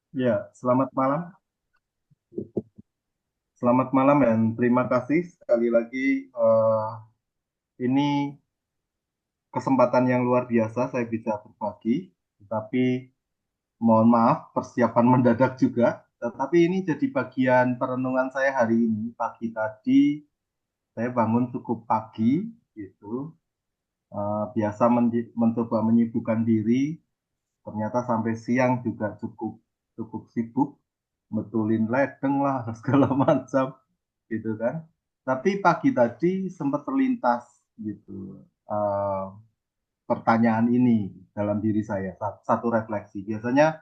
Ya, selamat malam. Selamat malam dan terima kasih sekali lagi. Ini kesempatan yang luar biasa saya bisa berbagi. Tapi mohon maaf, persiapan mendadak juga. Tetapi ini jadi bagian perenungan saya hari ini. Pagi tadi saya bangun cukup pagi, gitu. Biasa mencoba menyibukkan diri. Ternyata sampai siang juga cukup cukup sibuk, betulin ledeng lah segala macam gitu kan. Tapi pagi tadi sempat terlintas gitu, eh, pertanyaan ini dalam diri saya, satu refleksi. Biasanya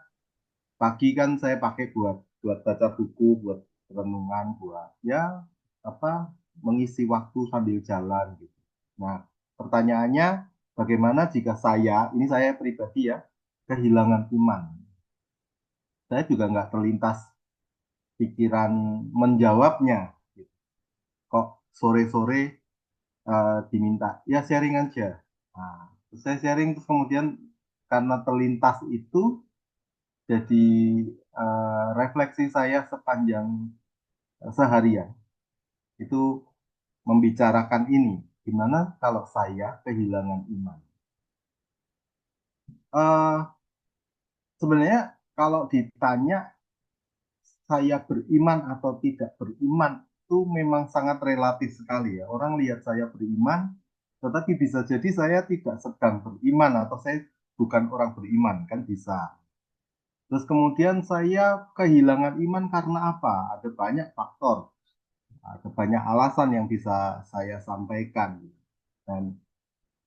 pagi kan saya pakai buat buat baca buku, buat renungan, buat ya apa mengisi waktu sambil jalan gitu. Nah, pertanyaannya, bagaimana jika ini saya pribadi ya, kehilangan iman? Saya juga nggak terlintas pikiran menjawabnya. Kok sore-sore diminta ya sharing aja. Nah, terus saya sharing terus kemudian karena terlintas itu jadi refleksi saya sepanjang seharian itu membicarakan ini. Gimana kalau saya kehilangan iman? Eh, Sebenarnya kalau ditanya saya beriman atau tidak beriman itu memang sangat relatif sekali ya. Orang lihat saya beriman, tetapi bisa jadi saya tidak sedang beriman atau saya bukan orang beriman, kan bisa. Terus kemudian saya kehilangan iman karena apa? Ada banyak faktor, ada banyak alasan yang bisa saya sampaikan. Dan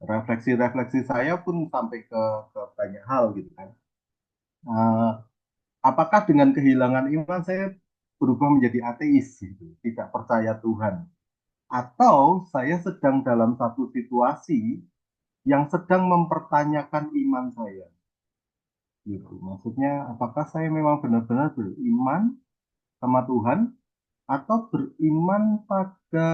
refleksi-refleksi saya pun sampai ke banyak hal gitu kan. Eh, apakah dengan kehilangan iman saya berubah menjadi ateis gitu, tidak percaya Tuhan? Atau saya sedang dalam satu situasi yang sedang mempertanyakan iman saya? Gitu. Maksudnya, apakah saya memang benar-benar beriman sama Tuhan atau beriman pada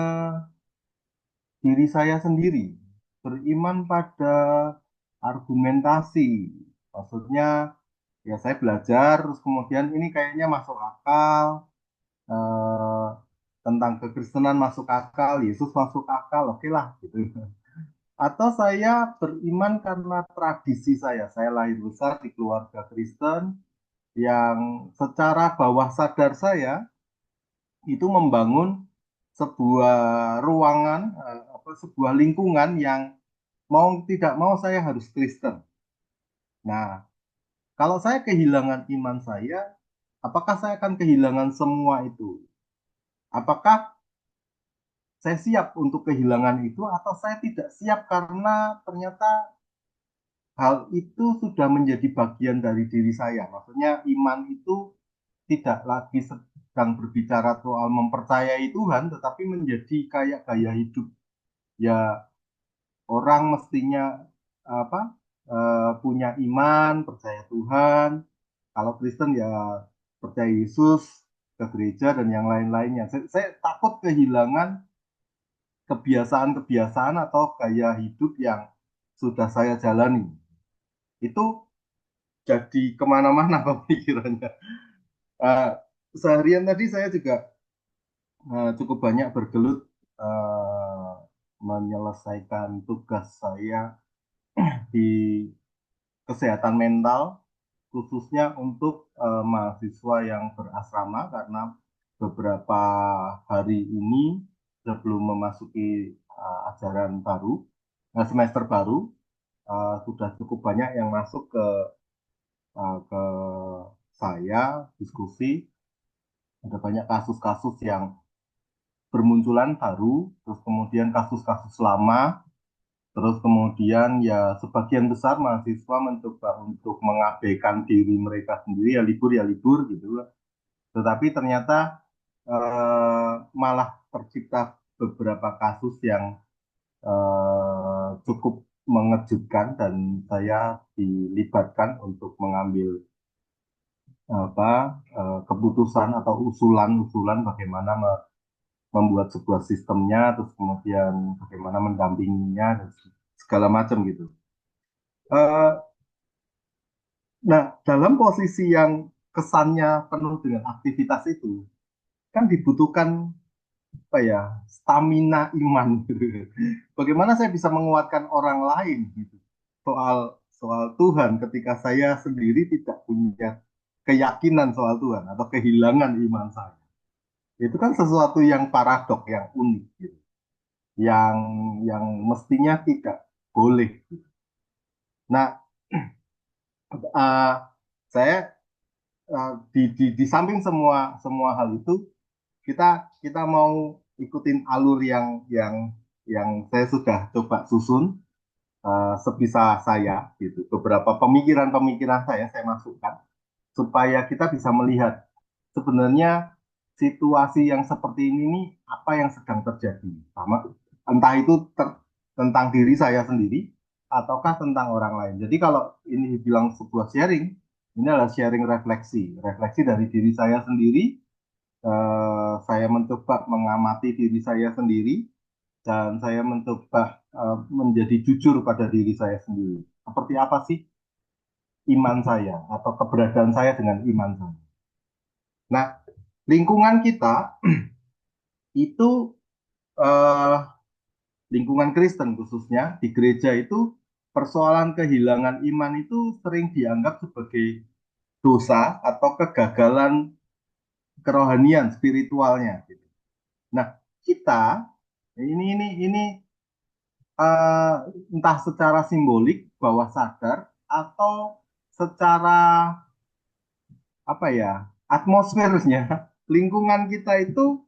diri saya sendiri, beriman pada argumentasi. Maksudnya, ya saya belajar, terus kemudian ini kayaknya masuk akal, eh, tentang kekristenan masuk akal, Yesus masuk akal, oke lah gitu. Atau saya beriman karena tradisi saya lahir besar di keluarga Kristen yang secara bawah sadar saya itu membangun sebuah ruangan, sebuah lingkungan yang mau tidak mau saya harus Kristen. Nah, kalau saya kehilangan iman saya, apakah saya akan kehilangan semua itu? Apakah saya siap untuk kehilangan itu atau saya tidak siap karena ternyata hal itu sudah menjadi bagian dari diri saya. Maksudnya iman itu tidak lagi sedang berbicara soal mempercayai Tuhan, tetapi menjadi kayak gaya hidup. Ya, orang mestinya apa punya iman, percaya Tuhan. Kalau Kristen ya percaya Yesus, ke gereja dan yang lain-lainnya. Saya takut kehilangan kebiasaan-kebiasaan atau gaya hidup yang sudah saya jalani. Itu jadi kemana-mana pemikirannya. Eh, Seharian tadi saya juga cukup banyak bergelut eh, menyelesaikan tugas saya di kesehatan mental, khususnya untuk mahasiswa yang berasrama, karena beberapa hari ini sebelum memasuki ajaran baru, semester baru, sudah cukup banyak yang masuk ke saya diskusi. Ada banyak kasus-kasus yang bermunculan baru, terus kemudian kasus-kasus lama, terus kemudian ya sebagian besar mahasiswa mencoba untuk mengabaikan diri mereka sendiri, ya libur gitu. Tetapi ternyata malah tercipta beberapa kasus yang cukup mengejutkan dan saya dilibatkan untuk mengambil keputusan atau usulan-usulan bagaimana membuat sebuah sistemnya, terus kemudian bagaimana mendampinginya dan segala macam gitu. Eh, nah, dalam posisi yang kesannya penuh dengan aktivitas itu kan dibutuhkan apa ya, stamina iman gitu. Bagaimana saya bisa menguatkan orang lain gitu soal soal Tuhan ketika saya sendiri tidak punya keyakinan soal Tuhan atau kehilangan iman saya. Itu kan sesuatu yang paradok, yang unik gitu. Yang yang mestinya tidak boleh. Nah, eh, saya di samping semua semua hal itu kita kita mau ikutin alur yang saya sudah coba susun sebisa saya gitu. Beberapa pemikiran-pemikiran saya masukkan supaya kita bisa melihat sebenarnya situasi yang seperti ini nih apa yang sedang terjadi. Sama entah itu tentang diri saya sendiri ataukah tentang orang lain. Jadi kalau ini dibilang sebuah sharing, ini adalah sharing refleksi, refleksi dari diri saya sendiri. Saya mencoba mengamati diri saya sendiri dan saya mencoba menjadi jujur pada diri saya sendiri. Seperti apa sih iman saya atau keberadaan saya dengan iman saya. Nah, lingkungan kita itu eh, lingkungan Kristen khususnya di gereja itu persoalan kehilangan iman itu sering dianggap sebagai dosa atau kegagalan kerohanian spiritualnya gitu. Nah, kita ini eh, entah secara simbolik bawah sadar atau secara apa ya, atmosfernya lingkungan kita itu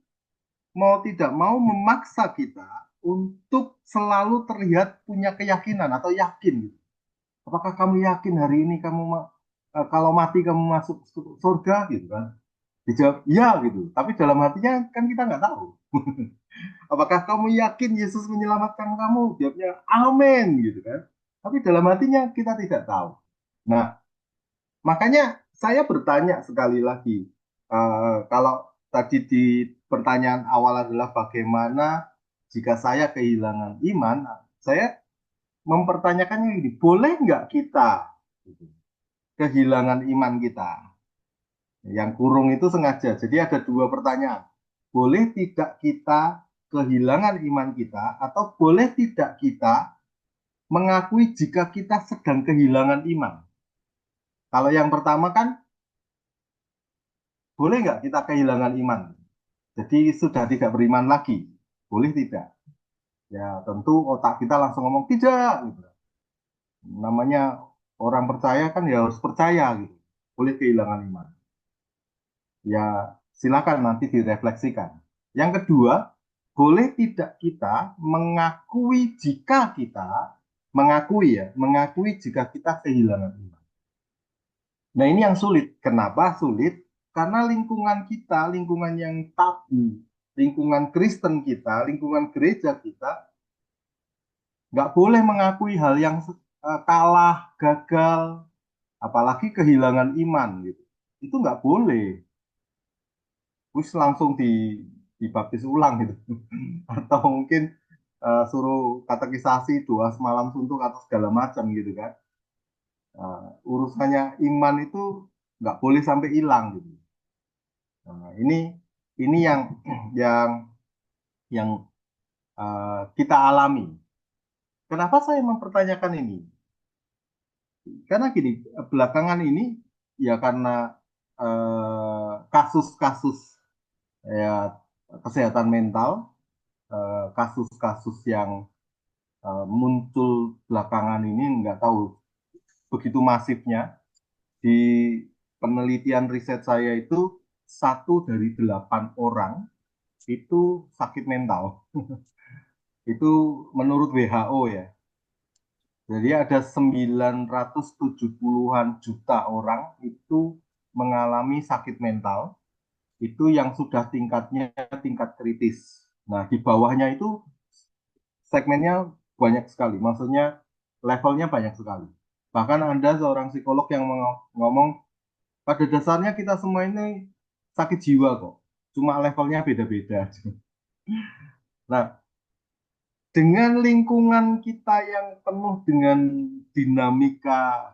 mau tidak mau memaksa kita untuk selalu terlihat punya keyakinan atau yakin gitu. Apakah kamu yakin hari ini kamu kalau mati kamu masuk surga gitu kan? Dijawab iya gitu. Tapi dalam hatinya kan kita nggak tahu. Apakah kamu yakin Yesus menyelamatkan kamu? Jawabnya amin gitu kan. Tapi dalam hatinya kita tidak tahu. Nah, makanya saya bertanya sekali lagi, kalau tadi di pertanyaan awal adalah bagaimana jika saya kehilangan iman, saya mempertanyakannya ini, boleh nggak kita gitu, kehilangan iman kita? Yang kurung itu sengaja. Jadi ada dua pertanyaan. Boleh tidak kita kehilangan iman kita atau boleh tidak kita mengakui jika kita sedang kehilangan iman? Kalau yang pertama kan boleh nggak kita kehilangan iman? Jadi sudah tidak beriman lagi. Boleh tidak? Ya tentu otak kita langsung ngomong tidak. Gitu. Namanya orang percaya kan ya harus percaya gitu. Boleh kehilangan iman. Ya silakan nanti direfleksikan. Yang kedua, boleh tidak kita mengakui jika kita mengakui jika kita kehilangan iman. Nah, ini yang sulit. Kenapa sulit? Karena lingkungan kita, lingkungan yang tabu, lingkungan Kristen kita, lingkungan gereja kita, nggak boleh mengakui hal yang kalah, gagal, apalagi kehilangan iman gitu. Itu nggak boleh. Wis langsung dibaptis ulang gitu. Atau mungkin suruh katekisasi doa semalam suntuk atau segala macam gitu kan. Urusannya iman itu nggak boleh sampai hilang gitu. Nah, ini yang yang kita alami. Kenapa saya mempertanyakan ini? Karena gini, belakangan ini ya karena kasus-kasus ya kesehatan mental, kasus-kasus yang muncul belakangan ini nggak tahu begitu masifnya. Di penelitian riset saya itu 1 dari 8 orang itu sakit mental. Itu menurut WHO ya. Jadi ada 970-an juta orang itu mengalami sakit mental. Itu yang sudah tingkatnya tingkat kritis. Nah, di bawahnya itu segmennya banyak sekali. Maksudnya levelnya banyak sekali. Bahkan ada seorang psikolog yang ngomong, pada dasarnya kita semua ini sakit jiwa kok. Cuma levelnya beda-beda. Nah, dengan lingkungan kita yang penuh dengan dinamika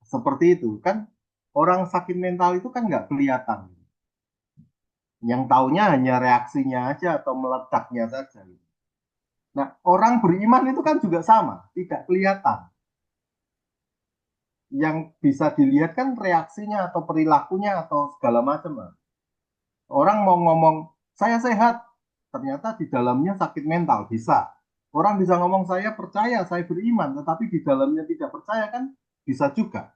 seperti itu kan Orang sakit mental itu kan nggak kelihatan. Yang taunya hanya reaksinya aja atau meledaknya saja. Nah, orang beriman itu kan juga sama, tidak kelihatan. Yang bisa dilihat kan reaksinya atau perilakunya atau segala macam. Orang mau ngomong, saya sehat, ternyata di dalamnya sakit mental, bisa. Orang bisa ngomong, saya percaya, saya beriman, tetapi di dalamnya tidak percaya kan bisa juga.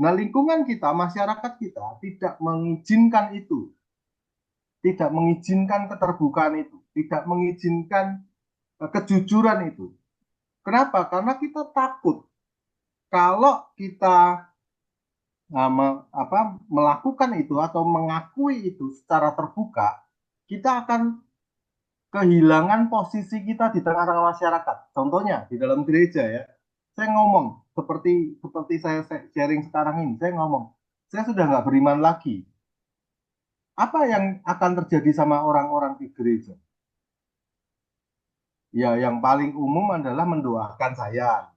Nah, lingkungan kita, masyarakat kita tidak mengizinkan itu, tidak mengizinkan keterbukaan itu, tidak mengizinkan kejujuran itu. Kenapa? Karena kita takut kalau kita melakukan itu atau mengakui itu secara terbuka, kita akan kehilangan posisi kita di tengah-tengah masyarakat. Contohnya di dalam gereja ya, saya ngomong seperti seperti saya sharing sekarang ini, saya ngomong, saya sudah nggak beriman lagi. Apa yang akan terjadi sama orang-orang di gereja? Ya, yang paling umum adalah mendoakan saya.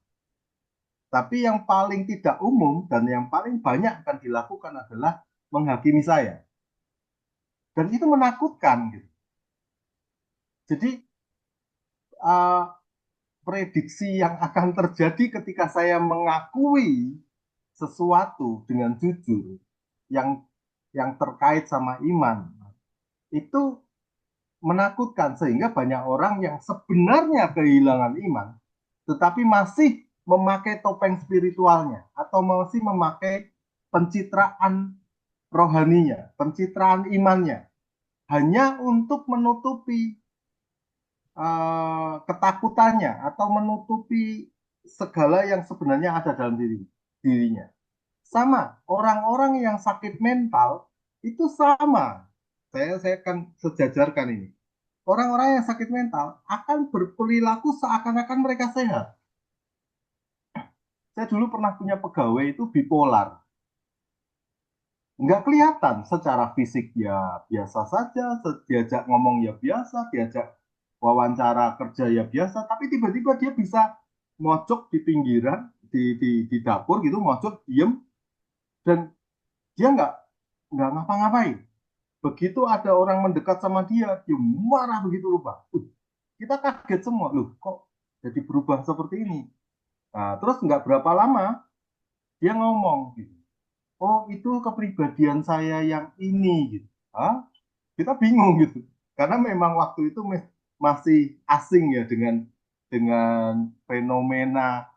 Tapi yang paling tidak umum dan yang paling banyak akan dilakukan adalah menghakimi saya. Dan itu menakutkan gitu. Jadi uh, prediksi yang akan terjadi ketika saya mengakui sesuatu dengan jujur yang terkait sama iman itu menakutkan sehingga banyak orang yang sebenarnya kehilangan iman tetapi masih memakai topeng spiritualnya atau masih memakai pencitraan rohaninya, pencitraan imannya hanya untuk menutupi ketakutannya atau menutupi segala yang sebenarnya ada dalam dirinya. Sama, orang-orang yang sakit mental itu sama. Saya akan sejajarkan ini. Orang-orang yang sakit mental akan berperilaku seakan-akan mereka sehat. Saya dulu pernah punya pegawai itu bipolar. Nggak kelihatan secara fisik ya biasa saja, diajak ngomong ya biasa, diajak wawancara kerja ya biasa, tapi tiba-tiba dia bisa mojok di pinggiran, di dapur gitu, mojok, diem, dan dia nggak ngapa-ngapain. Begitu ada orang mendekat sama dia marah begitu rupa. Kita kaget semua, loh kok jadi berubah seperti ini. Nah, terus nggak berapa lama dia ngomong gitu, oh itu kepribadian saya yang ini gitu. Hah? Kita bingung gitu karena memang waktu itu masih asing ya dengan fenomena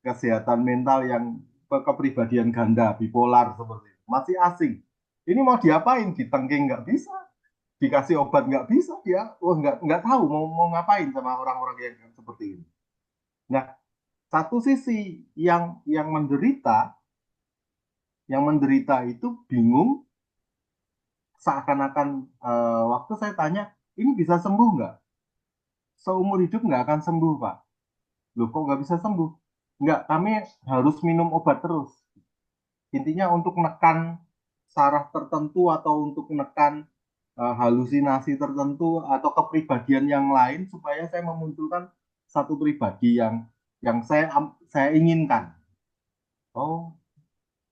kesehatan mental yang kepribadian ganda bipolar seperti itu masih asing. Ini mau diapain, ditengking nggak bisa, dikasih obat nggak bisa, dia nggak tahu mau ngapain sama orang-orang yang seperti ini. Nah, satu sisi yang menderita itu bingung, seakan-akan waktu saya tanya, ini bisa sembuh nggak? Seumur hidup nggak akan sembuh, Pak. Loh, kok nggak bisa sembuh? Nggak, kami harus minum obat terus. Intinya untuk menekan saraf tertentu atau untuk menekan halusinasi tertentu atau kepribadian yang lain supaya saya memunculkan satu pribadi yang saya inginkan. Oh,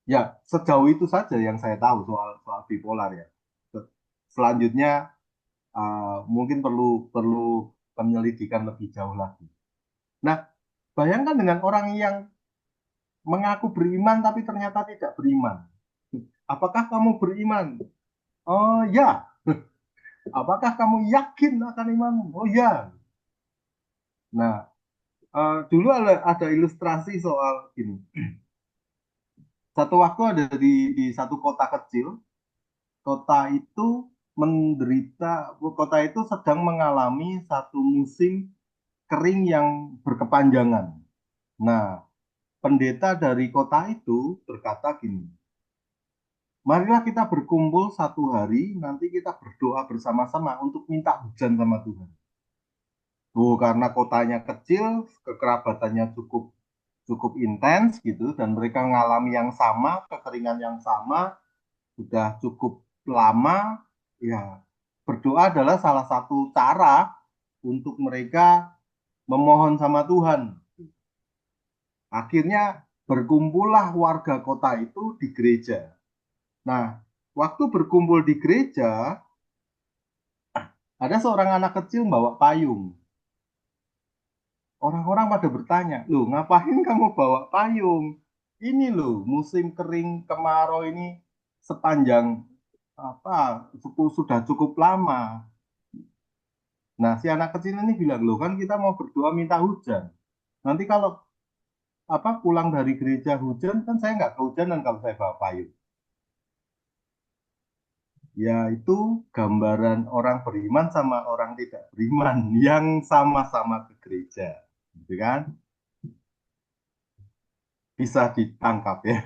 ya sejauh itu saja yang saya tahu soal soal bipolar ya. Selanjutnya mungkin perlu perlu penyelidikan lebih jauh lagi. Nah, bayangkan dengan orang yang mengaku beriman tapi ternyata tidak beriman. Apakah kamu beriman? Oh ya. Apakah kamu yakin akan imanmu? Oh ya. Nah, dulu ada ilustrasi soal ini. Satu waktu ada di satu kota kecil, kota itu kota itu sedang mengalami satu musim kering yang berkepanjangan. Nah, pendeta dari kota itu berkata gini, marilah kita berkumpul satu hari, nanti kita berdoa bersama-sama untuk minta hujan sama Tuhan. Oh, karena kotanya kecil, kekerabatannya cukup cukup intens gitu, dan mereka mengalami yang sama, kekeringan yang sama, sudah cukup lama, ya berdoa adalah salah satu cara untuk mereka memohon sama Tuhan. Akhirnya berkumpullah warga kota itu di gereja. Nah, waktu berkumpul di gereja, ada seorang anak kecil bawa payung. Orang-orang pada bertanya, loh ngapain kamu bawa payung? Ini loh musim kering kemarau ini sepanjang apa sudah cukup lama. Nah si anak kecil ini bilang, loh kan kita mau berdoa minta hujan. Nanti kalau pulang dari gereja hujan kan saya nggak kehujanan kalau saya bawa payung. Ya itu gambaran orang beriman sama orang tidak beriman yang sama-sama ke gereja, gitu kan? Bisa ditangkap ya.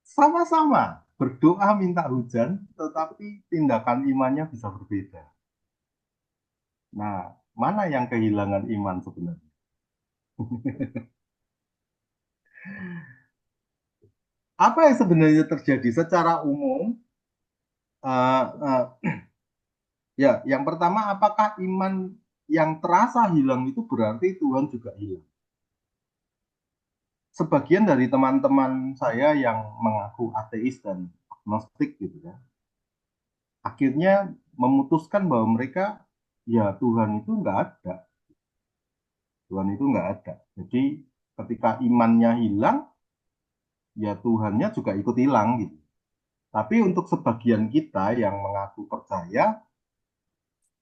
Sama-sama berdoa minta hujan, tetapi tindakan imannya bisa berbeda. Nah, mana yang kehilangan iman sebenarnya? Apa yang sebenarnya terjadi secara umum? Uh, uh, ya, yang pertama, apakah iman yang terasa hilang itu berarti Tuhan juga hilang? Sebagian dari teman-teman saya yang mengaku ateis dan agnostik gitu ya, akhirnya memutuskan bahwa mereka ya Tuhan itu nggak ada. Tuhan itu nggak ada. Jadi ketika imannya hilang, ya Tuhannya juga ikut hilang gitu. Tapi untuk sebagian kita yang mengaku percaya,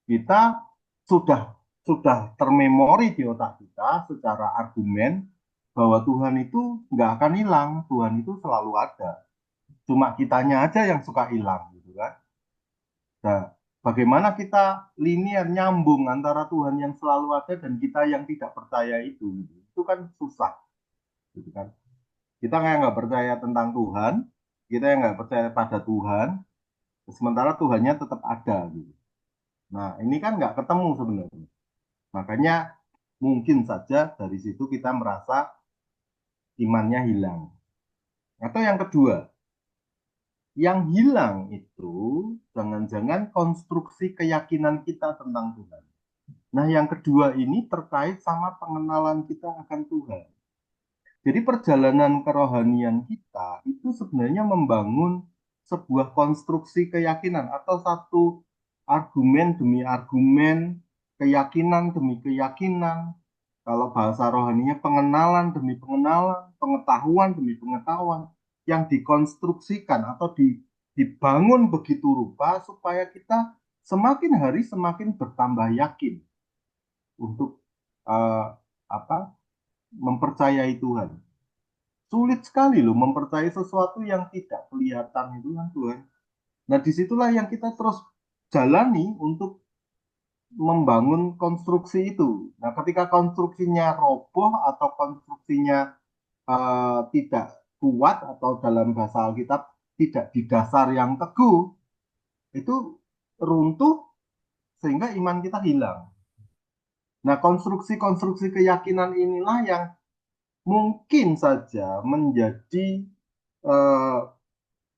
kita sudah termemori di otak kita secara argumen bahwa Tuhan itu nggak akan hilang, Tuhan itu selalu ada. Cuma kitanya aja yang suka hilang gitu kan. Nah, bagaimana kita linear nyambung antara Tuhan yang selalu ada dan kita yang tidak percaya itu, gitu. Itu kan susah, gitu kan. Kita kayak nggak percaya tentang Tuhan, kita yang nggak percaya pada Tuhan, sementara Tuhannya tetap ada gitu. Nah, ini kan nggak ketemu sebenarnya. Makanya mungkin saja dari situ kita merasa imannya hilang. Atau yang kedua, yang hilang itu jangan-jangan konstruksi keyakinan kita tentang Tuhan. Nah, yang kedua ini terkait sama pengenalan kita akan Tuhan. Jadi perjalanan kerohanian kita itu sebenarnya membangun sebuah konstruksi keyakinan atau satu argumen demi argumen, keyakinan demi keyakinan. Kalau bahasa rohaninya pengenalan demi pengenalan, pengetahuan demi pengetahuan yang dikonstruksikan atau dibangun begitu rupa supaya kita semakin hari semakin bertambah yakin untuk uh, apa mempercayai Tuhan. Sulit sekali loh mempercayai sesuatu yang tidak kelihatan itu kan Tuhan. Nah disitulah yang kita terus jalani untuk membangun konstruksi itu. Nah ketika konstruksinya roboh atau konstruksinya tidak kuat atau dalam bahasa Alkitab tidak di dasar yang teguh, itu runtuh sehingga iman kita hilang. Nah konstruksi-konstruksi keyakinan inilah yang mungkin saja menjadi eh,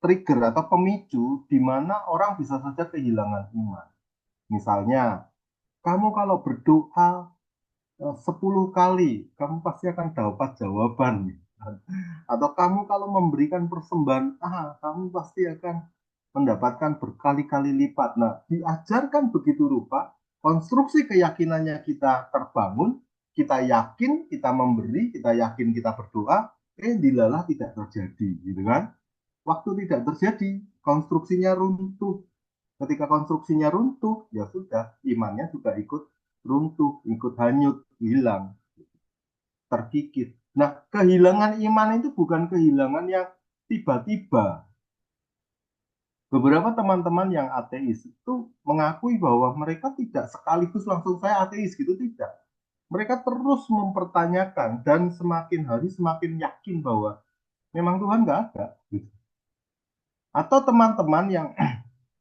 trigger atau pemicu di mana orang bisa saja kehilangan iman. Misalnya, kamu kalau berdoa 10 kali, kamu pasti akan dapat jawaban. Atau kamu kalau memberikan persembahan kamu pasti akan mendapatkan berkali-kali lipat. Nah, diajarkan begitu rupa, konstruksi keyakinannya kita terbangun, kita yakin kita memberi, kita yakin kita berdoa, dilalah tidak terjadi, gitu kan? Waktu tidak terjadi, konstruksinya runtuh. Ketika konstruksinya runtuh, ya sudah, imannya juga ikut runtuh, ikut hanyut, hilang, terkikis. Nah, kehilangan iman itu bukan kehilangan yang tiba-tiba. Beberapa teman-teman yang ateis itu mengakui bahwa mereka tidak sekaligus langsung saya ateis gitu, tidak. Mereka terus mempertanyakan dan semakin hari semakin yakin bahwa memang Tuhan nggak ada. Gitu. Atau teman-teman yang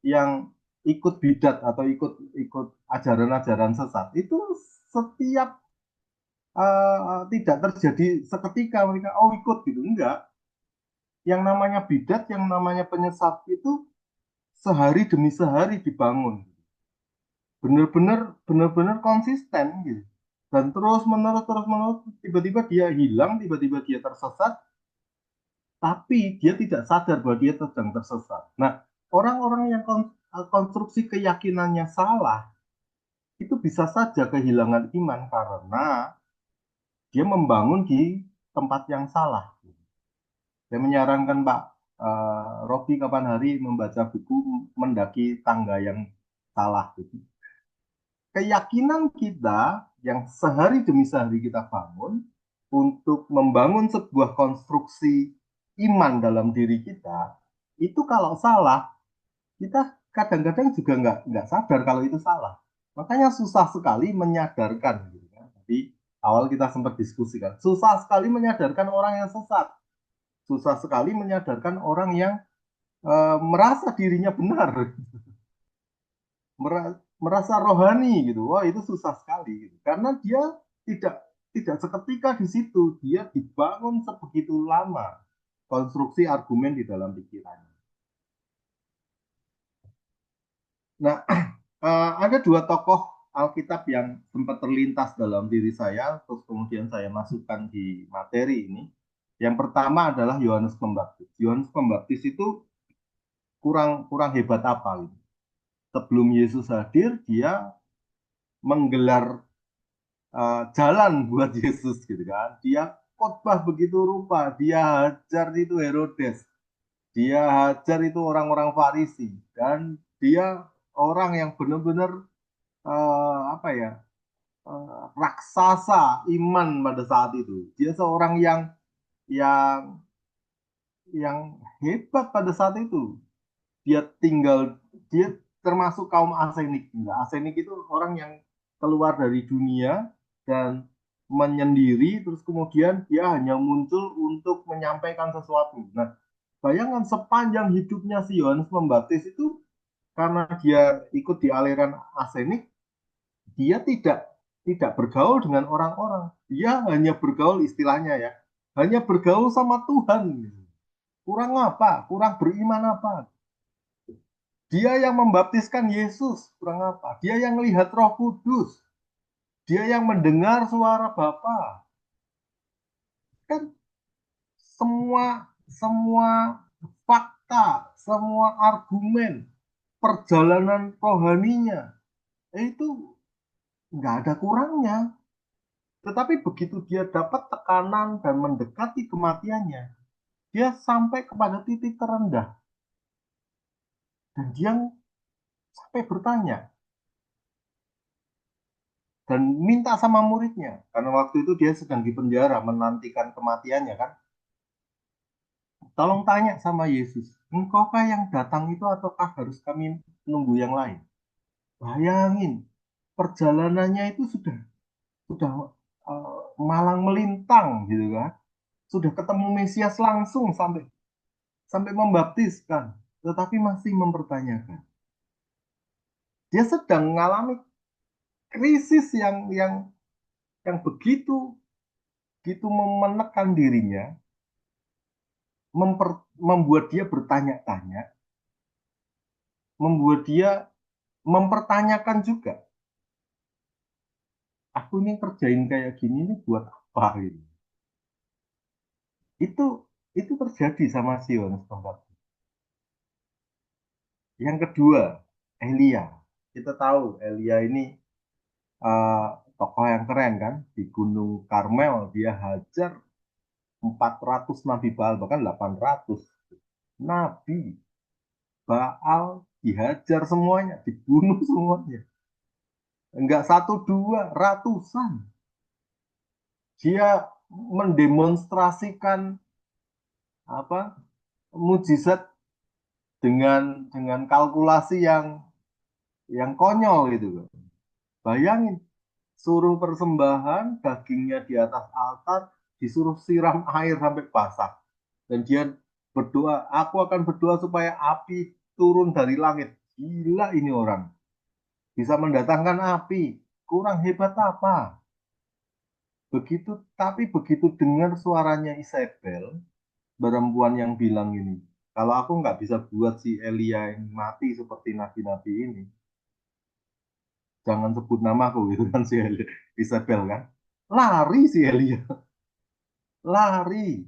yang ikut bidat atau ikut ikut ajaran-ajaran sesat itu setiap tidak terjadi seketika mereka ikut gitu enggak. Yang namanya bidat, yang namanya penyesat itu sehari demi sehari dibangun, benar-benar konsisten gitu. Dan terus menerus, tiba-tiba dia hilang, tiba-tiba dia tersesat, tapi dia tidak sadar bahwa dia sedang tersesat. Nah, orang-orang yang konstruksi keyakinannya salah, itu bisa saja kehilangan iman karena dia membangun di tempat yang salah. Saya menyarankan Pak Robi kapan hari membaca buku Mendaki Tangga yang Salah. Keyakinan kita yang sehari demi sehari kita bangun untuk membangun sebuah konstruksi iman dalam diri kita, itu kalau salah, kita kadang-kadang juga nggak sadar kalau itu salah. Makanya susah sekali menyadarkan. Gitu kan. Jadi awal kita sempat diskusikan, susah sekali menyadarkan orang yang sesat. Susah sekali menyadarkan orang yang merasa dirinya benar, merasa rohani gitu. Wah, itu susah sekali gitu. Karena dia tidak tidak seketika di situ, dia dibangun sebegitu lama konstruksi argumen di dalam pikirannya. Nah, ada dua tokoh Alkitab yang sempat terlintas dalam diri saya, terus kemudian saya masukkan di materi ini. Yang pertama adalah Yohanes Pembaptis. Yohanes Pembaptis itu kurang kurang hebat apa gitu. Sebelum Yesus hadir, dia menggelar jalan buat Yesus gitu kan. Dia khotbah begitu rupa, dia hajar itu Herodes, dia hajar itu orang-orang Farisi, dan dia orang yang benar-benar apa ya, raksasa iman pada saat itu. Dia seorang yang yang hebat pada saat itu. Dia tinggal, dia termasuk kaum asenik. Nah, asenik itu orang yang keluar dari dunia dan menyendiri, terus kemudian dia hanya muncul untuk menyampaikan sesuatu. Nah, bayangkan sepanjang hidupnya si Yohanes Pembaptis itu, karena dia ikut di aliran asenik, dia tidak bergaul dengan orang-orang. Dia hanya bergaul istilahnya ya, hanya bergaul sama Tuhan. Kurang apa? Kurang beriman apa? Dia yang membaptiskan Yesus, kurang apa? Dia yang melihat Roh Kudus. Dia yang mendengar suara Bapa. Kan semua semua fakta, semua argumen, perjalanan rohaninya itu nggak ada kurangnya. Tetapi begitu dia dapat tekanan dan mendekati kematiannya, dia sampai kepada titik terendah dan dia sampai bertanya dan minta sama muridnya karena waktu itu dia sedang di penjara menantikan kematiannya kan. Tolong tanya sama Yesus, engkaukah yang datang itu ataukah harus kami nunggu yang lain? Bayangin, perjalanannya itu sudah malang melintang gitu kan. Sudah ketemu Mesias langsung sampai sampai membaptiskan, tetapi masih mempertanyakan. Dia sedang mengalami krisis yang begitu begitu menekan dirinya, membuat dia bertanya-tanya, membuat dia mempertanyakan juga, aku ini kerjain kayak gini ini buat apa gitu. Itu itu terjadi sama Sion setempat. Yang kedua, Elia. Kita tahu Elia ini uh, tokoh yang keren kan. Di Gunung Karmel dia hajar 400 nabi Baal, bahkan 800 nabi Baal dihajar semuanya, dibunuh semuanya. Enggak satu dua, ratusan. Dia mendemonstrasikan apa mujizat dengan kalkulasi yang konyol gitu. Bayangin, suruh persembahan, dagingnya di atas altar, disuruh siram air sampai basah. Dan dia berdoa, aku akan berdoa supaya api turun dari langit. Gila ini orang. Bisa mendatangkan api. Kurang hebat apa? Begitu, tapi begitu dengar suaranya Isabel, perempuan yang bilang ini, kalau aku nggak bisa buat si Elia yang mati seperti nabi-nabi ini, jangan sebut namaku gitu kan si Isabel kan. Lari si Elia, lari,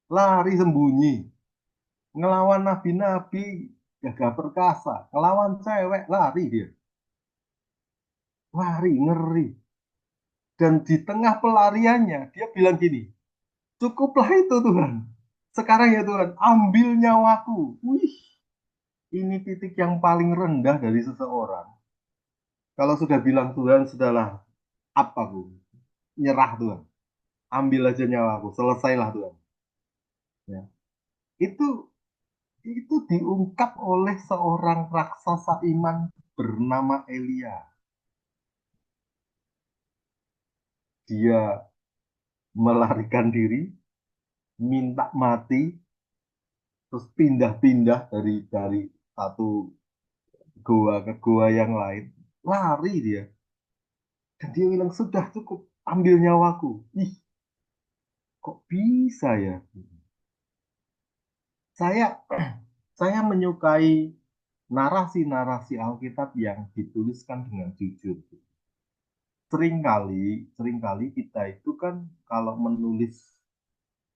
lari sembunyi, ngelawan nabi-nabi gagah perkasa, ngelawan cewek lari dia, lari ngeri. Dan di tengah pelariannya dia bilang gini, cukuplah itu Tuhan. Sekarang ya Tuhan, ambil nyawaku. Wih, ini titik yang paling rendah dari seseorang. Kalau sudah bilang Tuhan, sudahlah, apa aku? Nyerah Tuhan. Ambil aja nyawaku, selesailah Tuhan. Ya. Itu itu diungkap oleh seorang raksasa iman bernama Elia. Dia melarikan diri, minta mati, terus pindah-pindah dari satu goa ke goa yang lain. Lari dia. Dan dia bilang, sudah cukup, ambil nyawaku. Ih, kok bisa ya? Saya saya menyukai narasi-narasi Alkitab yang dituliskan dengan jujur. Seringkali kita itu kan kalau menulis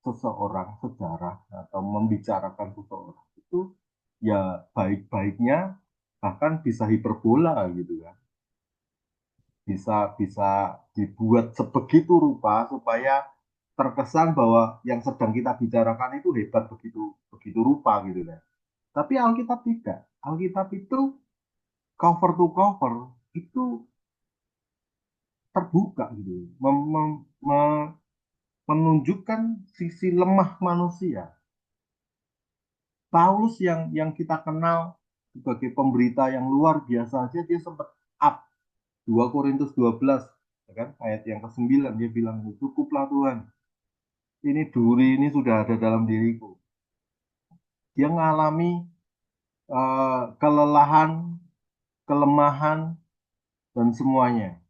seseorang sejarah atau membicarakan seseorang itu ya baik-baiknya bahkan bisa hiperbola gitu kan. Bisa bisa dibuat sebegitu rupa supaya terkesan bahwa yang sedang kita bicarakan itu hebat begitu begitu rupa gitu kan. Tapi Alkitab tidak. Alkitab itu cover to cover itu terbuka gitu, menunjukkan sisi lemah manusia. Paulus yang kita kenal sebagai pemberita yang luar biasa aja dia sempat up 2 Korintus 12 ya kan ayat yang ke-9 dia bilang cukuplah Tuhan ini duri ini sudah ada dalam diriku. Dia mengalami kelelahan, kelemahan dan semuanya.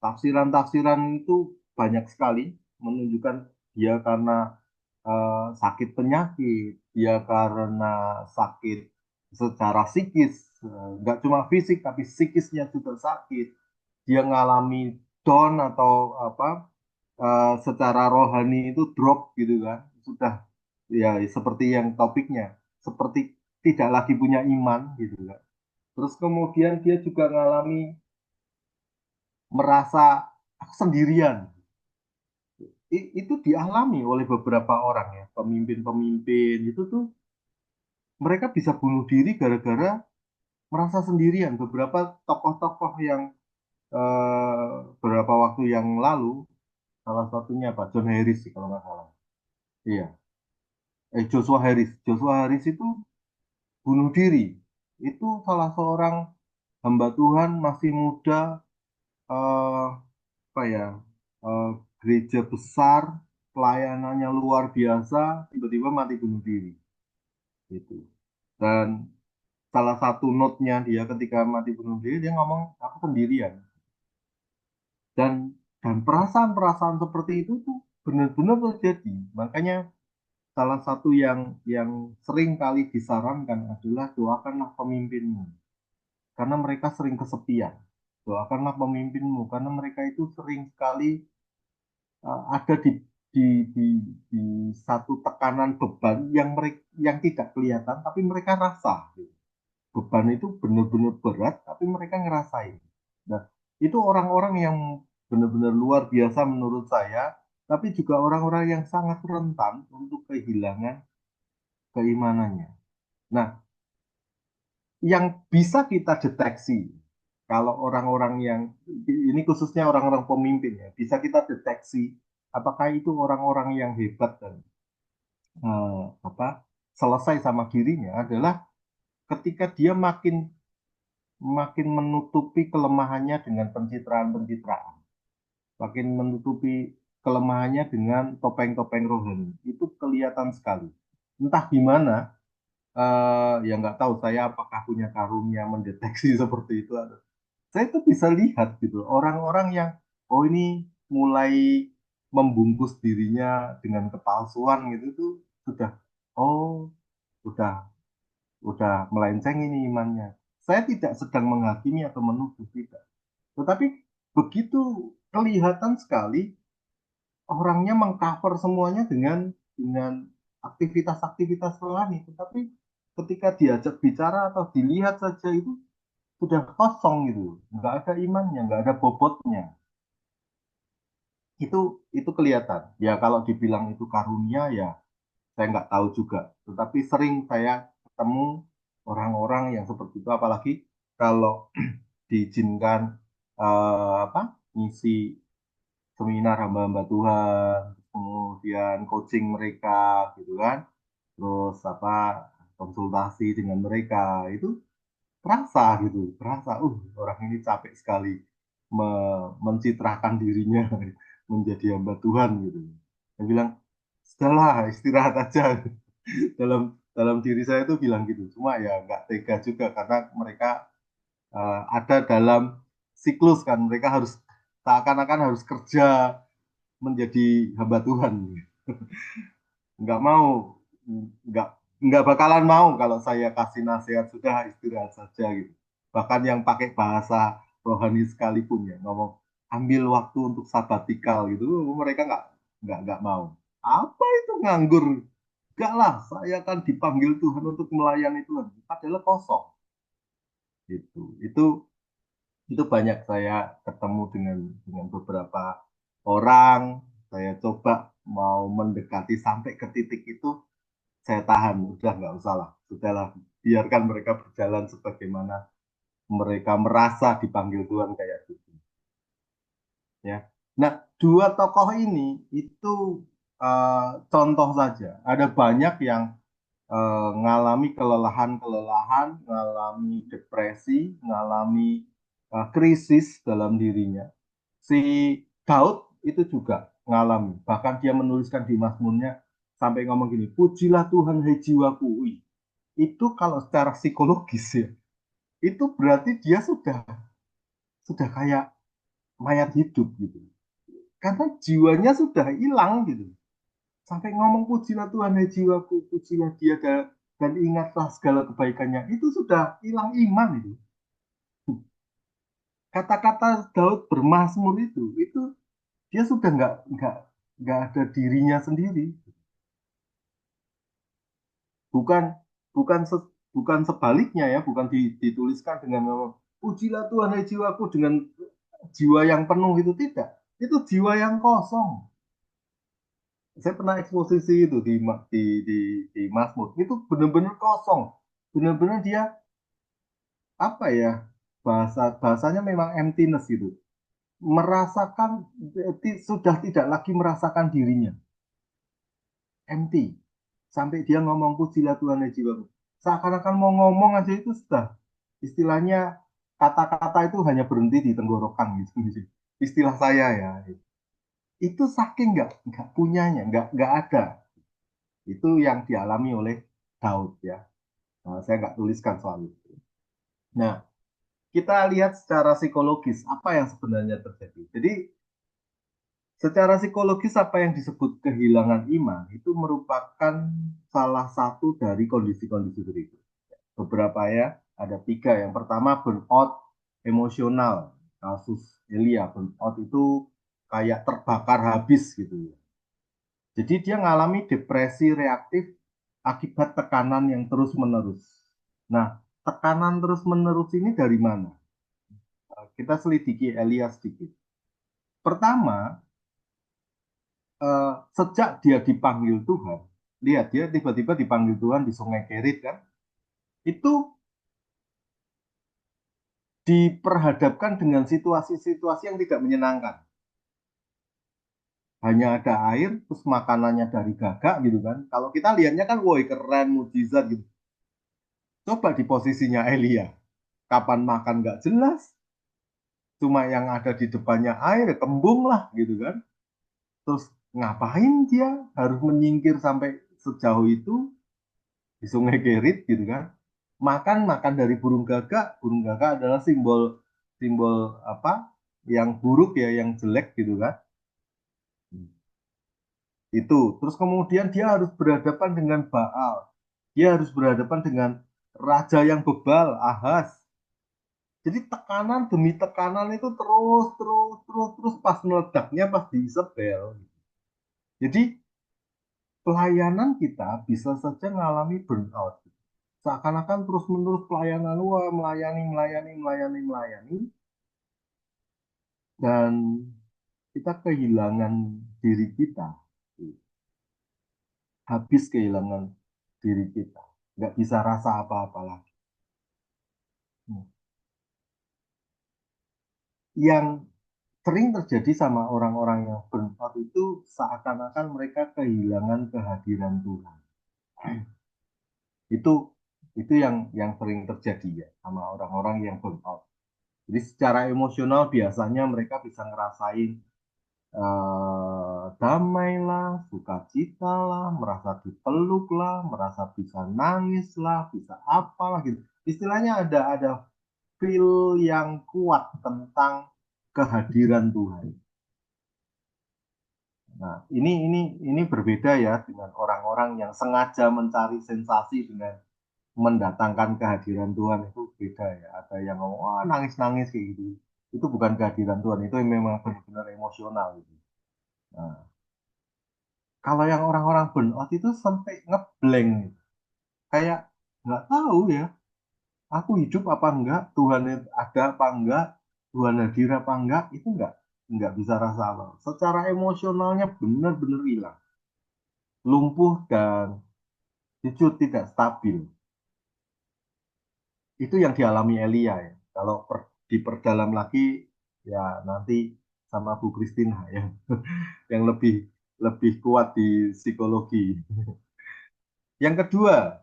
Tafsiran-tafsiran itu banyak sekali menunjukkan dia karena sakit penyakit, dia karena sakit secara psikis, nggak cuma fisik tapi psikisnya juga sakit. Dia mengalami down atau apa secara rohani itu drop gitu kan, sudah ya seperti yang topiknya, seperti tidak lagi punya iman gitu kan. Terus kemudian dia juga mengalami merasa sendirian. Itu dialami oleh beberapa orang ya, pemimpin-pemimpin itu tuh mereka bisa bunuh diri gara-gara merasa sendirian. Beberapa tokoh-tokoh yang beberapa waktu yang lalu, salah satunya Pak John Harris sih kalau nggak salah. Iya, Joshua Harris. Joshua Harris itu bunuh diri. Itu salah seorang hamba Tuhan masih muda, eh, apa ya, eh, gereja besar, pelayanannya luar biasa, tiba-tiba mati bunuh diri. Gitu. Dan salah satu note-nya dia ketika mati bunuh diri dia ngomong aku sendirian dan perasaan-perasaan seperti itu tuh benar-benar terjadi. Makanya salah satu yang sering kali disarankan adalah doakanlah pemimpinmu karena mereka sering kesepian. Doakanlah pemimpinmu karena mereka itu sering sekali ada di, di di satu tekanan beban yang mereka yang tidak kelihatan tapi mereka rasa. Beban itu benar-benar berat, tapi mereka ngerasain. Nah, itu orang-orang yang benar-benar luar biasa menurut saya, tapi juga orang-orang yang sangat rentan untuk kehilangan keimanannya. Nah, yang bisa kita deteksi, kalau orang-orang yang, ini khususnya orang-orang pemimpin ya, bisa kita deteksi apakah itu orang-orang yang hebat dan apa selesai sama dirinya adalah ketika dia makin makin menutupi kelemahannya dengan pencitraan-pencitraan, makin menutupi kelemahannya dengan topeng-topeng rohani. Itu kelihatan sekali. Entah gimana, ya nggak tahu saya apakah punya karunia mendeteksi seperti itu. Saya itu bisa lihat gitu, orang-orang yang, oh ini mulai membungkus dirinya dengan kepalsuan gitu tuh sudah, oh udah udah melenceng ini imannya. Saya tidak sedang menghakimi atau menuduh tidak. Tetapi begitu kelihatan sekali orangnya mengcover semuanya dengan aktivitas-aktivitas rohani. Tetapi ketika diajak bicara atau dilihat saja itu sudah kosong gitu, nggak ada imannya, nggak ada bobotnya. Itu kelihatan. Ya kalau dibilang itu karunia ya saya nggak tahu juga. Tetapi sering saya ketemu orang-orang yang seperti itu, apalagi kalau diizinkan apa ngisi seminar hamba-hamba Tuhan, kemudian coaching mereka gitu kan, terus apa konsultasi dengan mereka itu terasa gitu, terasa, orang ini capek sekali mencitrakan dirinya menjadi hamba Tuhan gitu. Saya bilang, sudahlah istirahat aja. Dalam diri saya itu bilang gitu, cuma ya nggak tega juga karena mereka ada dalam siklus kan, mereka harus seakan-akan harus kerja menjadi hamba Tuhan. Nggak mau, nggak nggak bakalan mau kalau saya kasih nasihat sudah istirahat saja gitu. Bahkan yang pakai bahasa rohani sekalipun ya ngomong ambil waktu untuk sabatikal gitu, mereka nggak mau. Apa itu nganggur? Enggak lah, saya kan dipanggil Tuhan untuk melayani Tuhan. Padahal kosong gitu. Itu banyak saya ketemu dengan beberapa orang, saya coba mau mendekati sampai ke titik itu, saya tahan, udah nggak usah lah, sudahlah, biarkan mereka berjalan sebagaimana mereka merasa dipanggil Tuhan kayak gitu. Ya, nah dua tokoh ini itu contoh saja. Ada banyak yang ngalami kelelahan-kelelahan, ngalami depresi, ngalami krisis dalam dirinya. Si Daud itu juga ngalami. Bahkan dia menuliskan di Mazmurnya sampai ngomong gini, pujilah Tuhan hai jiwaku. Wih, itu kalau secara psikologis ya, itu berarti dia sudah kayak mayat hidup gitu. Karena jiwanya sudah hilang gitu. Sampai ngomong pujilah Tuhan hai jiwaku, pujilah dia dan ingatlah segala kebaikannya. Itu sudah hilang iman itu. Kata-kata Daud bermazmur itu dia sudah nggak ada dirinya sendiri. Bukan bukan bukan sebaliknya ya, bukan dituliskan dengan pujilah Tuhan hai jiwaku dengan jiwa yang penuh itu tidak. Itu jiwa yang kosong. Saya pernah eksposisi itu di Mazmur. Itu benar-benar kosong. Benar-benar dia apa ya? Bahasanya memang emptiness gitu. Merasakan sudah tidak lagi merasakan dirinya. Empty. Sampai dia ngomong pujilah Tuhan ya jiwaku. Seakan-akan mau ngomong aja itu sudah istilahnya kata-kata itu hanya berhenti di tenggorokan gitu. Istilah saya ya. Itu saking nggak punyanya, nggak ada. Itu yang dialami oleh Daud ya. Nah, saya nggak tuliskan soal itu. Nah, kita lihat secara psikologis apa yang sebenarnya terjadi. Jadi, secara psikologis apa yang disebut kehilangan iman itu merupakan salah satu dari kondisi-kondisi berikut. Beberapa ya, ada tiga. Yang pertama burnout emosional. Kasus Elia, burnout itu kayak terbakar habis gitu ya. Jadi dia mengalami depresi reaktif akibat tekanan yang terus-menerus. Nah, tekanan terus-menerus ini dari mana? Kita selidiki Elia sedikit. Pertama, sejak dia dipanggil Tuhan, lihat dia tiba-tiba dipanggil Tuhan di Sungai Kerit kan, itu diperhadapkan dengan situasi-situasi yang tidak menyenangkan. Hanya ada air, terus makanannya dari gagak gitu kan. Kalau kita lihatnya kan, woi keren, mujizat gitu. Coba di posisinya Elia, kapan makan nggak jelas, cuma yang ada di depannya air, kembung lah gitu kan. Terus ngapain dia harus menyingkir sampai sejauh itu di Sungai Kerit gitu kan? Makan dari burung gagak. Burung gagak adalah simbol simbol apa? Yang buruk ya, yang jelek gitu kan? Itu. Terus kemudian dia harus berhadapan dengan Baal. Dia harus berhadapan dengan raja yang bebal, Ahaz. Jadi tekanan demi tekanan itu terus pas meledaknya pas diisebel. Jadi pelayanan kita bisa saja mengalami burnout. Seakan-akan terus-menerus pelayanan, wah melayani, dan kita kehilangan diri kita, habis kehilangan diri kita, nggak bisa rasa apa-apa lagi. Yang sering terjadi sama orang-orang yang burnout itu seakan-akan mereka kehilangan kehadiran Tuhan. Itu itu yang sering terjadi ya sama orang-orang yang burnout. Jadi secara emosional biasanya mereka bisa ngerasain damai lah, sukacita lah, merasa dipeluk lah, merasa bisa nangis lah, bisa apalah gitu. Istilahnya ada feel yang kuat tentang kehadiran Tuhan. Nah, ini berbeda ya dengan orang-orang yang sengaja mencari sensasi dengan mendatangkan kehadiran Tuhan. Itu beda ya. Ada yang ngomong, wah nangis-nangis kayak gitu. Itu bukan kehadiran Tuhan, itu memang benar-benar emosional gitu. Nah, kalau yang orang-orang burnout itu sampai ngeblank gitu. Kayak nggak tahu ya, aku hidup apa enggak, Tuhan ada apa enggak, Tuhan hadir apa enggak, itu enggak bisa rasa apa. Secara emosionalnya benar-benar hilang, lumpuh dan justru tidak stabil. Itu yang dialami Elia ya. Kalau diperdalam lagi ya nanti sama Bu Kristina yang lebih lebih kuat di psikologi. Yang kedua,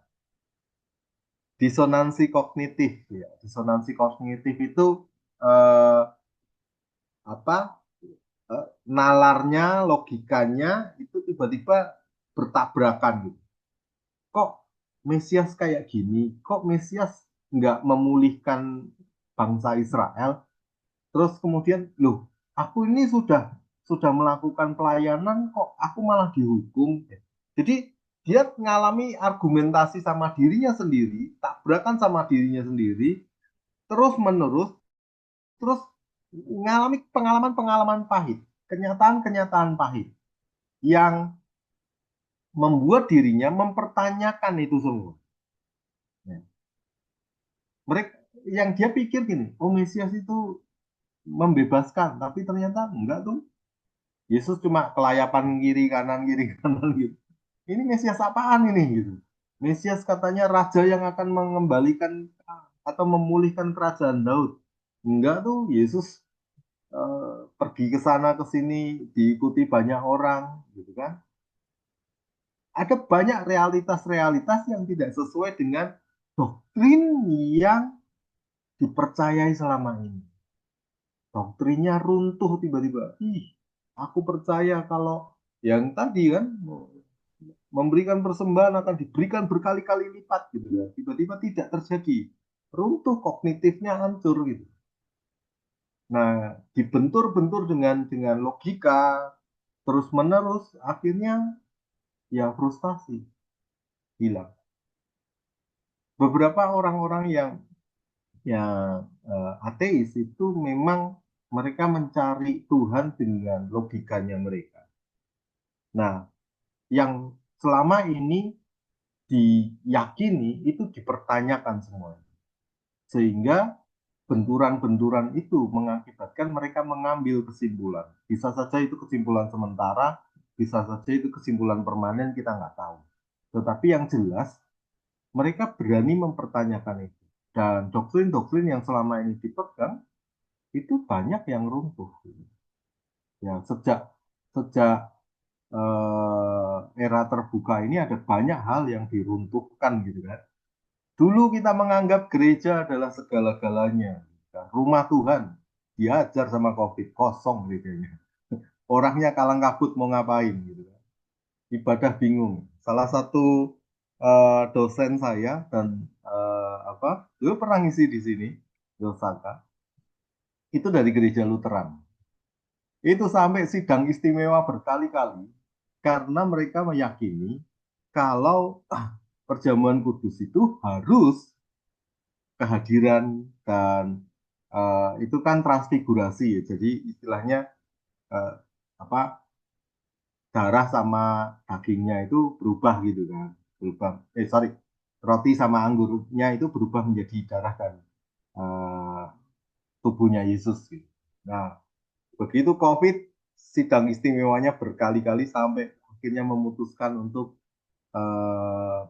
disonansi kognitif ya. Disonansi kognitif itu eh, apa? Nalarnya, logikanya itu tiba-tiba bertabrakan gitu. Kok Mesias kayak gini? Kok Mesias nggak memulihkan bangsa Israel? Terus kemudian, loh, aku ini sudah melakukan pelayanan, kok aku malah dihukum? Jadi dia mengalami argumentasi sama dirinya sendiri, tabrakan sama dirinya sendiri, terus menerus, terus mengalami pengalaman-pengalaman pahit, kenyataan-kenyataan pahit yang membuat dirinya mempertanyakan itu semua. Ya. Mereka yang dia pikir gini, oh Mesias itu membebaskan, tapi ternyata enggak tuh. Yesus cuma kelayapan kiri kanan gitu. Ini Mesias apaan ini gitu. Mesias katanya raja yang akan mengembalikan atau memulihkan kerajaan Daud. Enggak tuh, Yesus pergi ke sana ke sini diikuti banyak orang gitu kan. Ada banyak realitas-realitas yang tidak sesuai dengan doktrin yang dipercayai selama ini. Doktrinnya runtuh tiba-tiba. Ih, aku percaya kalau yang tadi kan memberikan persembahan akan diberikan berkali-kali lipat gitu ya. Tiba-tiba tidak terjadi. Runtuh kognitifnya hancur gitu. Nah, dibentur-bentur dengan logika terus-menerus akhirnya ya frustasi, hilang. Beberapa orang-orang yang ateis itu memang mereka mencari Tuhan dengan logikanya mereka. Nah, yang selama ini diyakini itu dipertanyakan semua. Sehingga benturan-benturan itu mengakibatkan mereka mengambil kesimpulan. Bisa saja itu kesimpulan sementara, bisa saja itu kesimpulan permanen, kita nggak tahu. Tetapi yang jelas, mereka berani mempertanyakan itu. Dan doktrin-doktrin yang selama ini dipegang, itu banyak yang runtuh. Ya, sejak sejak era terbuka ini ada banyak hal yang diruntuhkan gitu kan. Dulu kita menganggap gereja adalah segala-galanya. Rumah Tuhan diajar sama COVID, kosong gerejanya. Orangnya kalang kabut mau ngapain gitu kan. Ibadah bingung. Salah satu dosen saya dan apa, dulu pernah ngisi di sini, di Osaka, itu dari gereja Lutheran. Itu sampai sidang istimewa berkali-kali karena mereka meyakini kalau perjamuan kudus itu harus kehadiran dan Itu kan transfigurasi ya. Jadi istilahnya eh, apa darah sama dagingnya itu berubah gitu kan. Berubah. Sorry, roti sama anggurnya itu berubah menjadi darah dan eh, tubuhnya Yesus gitu. Nah, begitu COVID, sidang istimewanya berkali-kali sampai akhirnya memutuskan untuk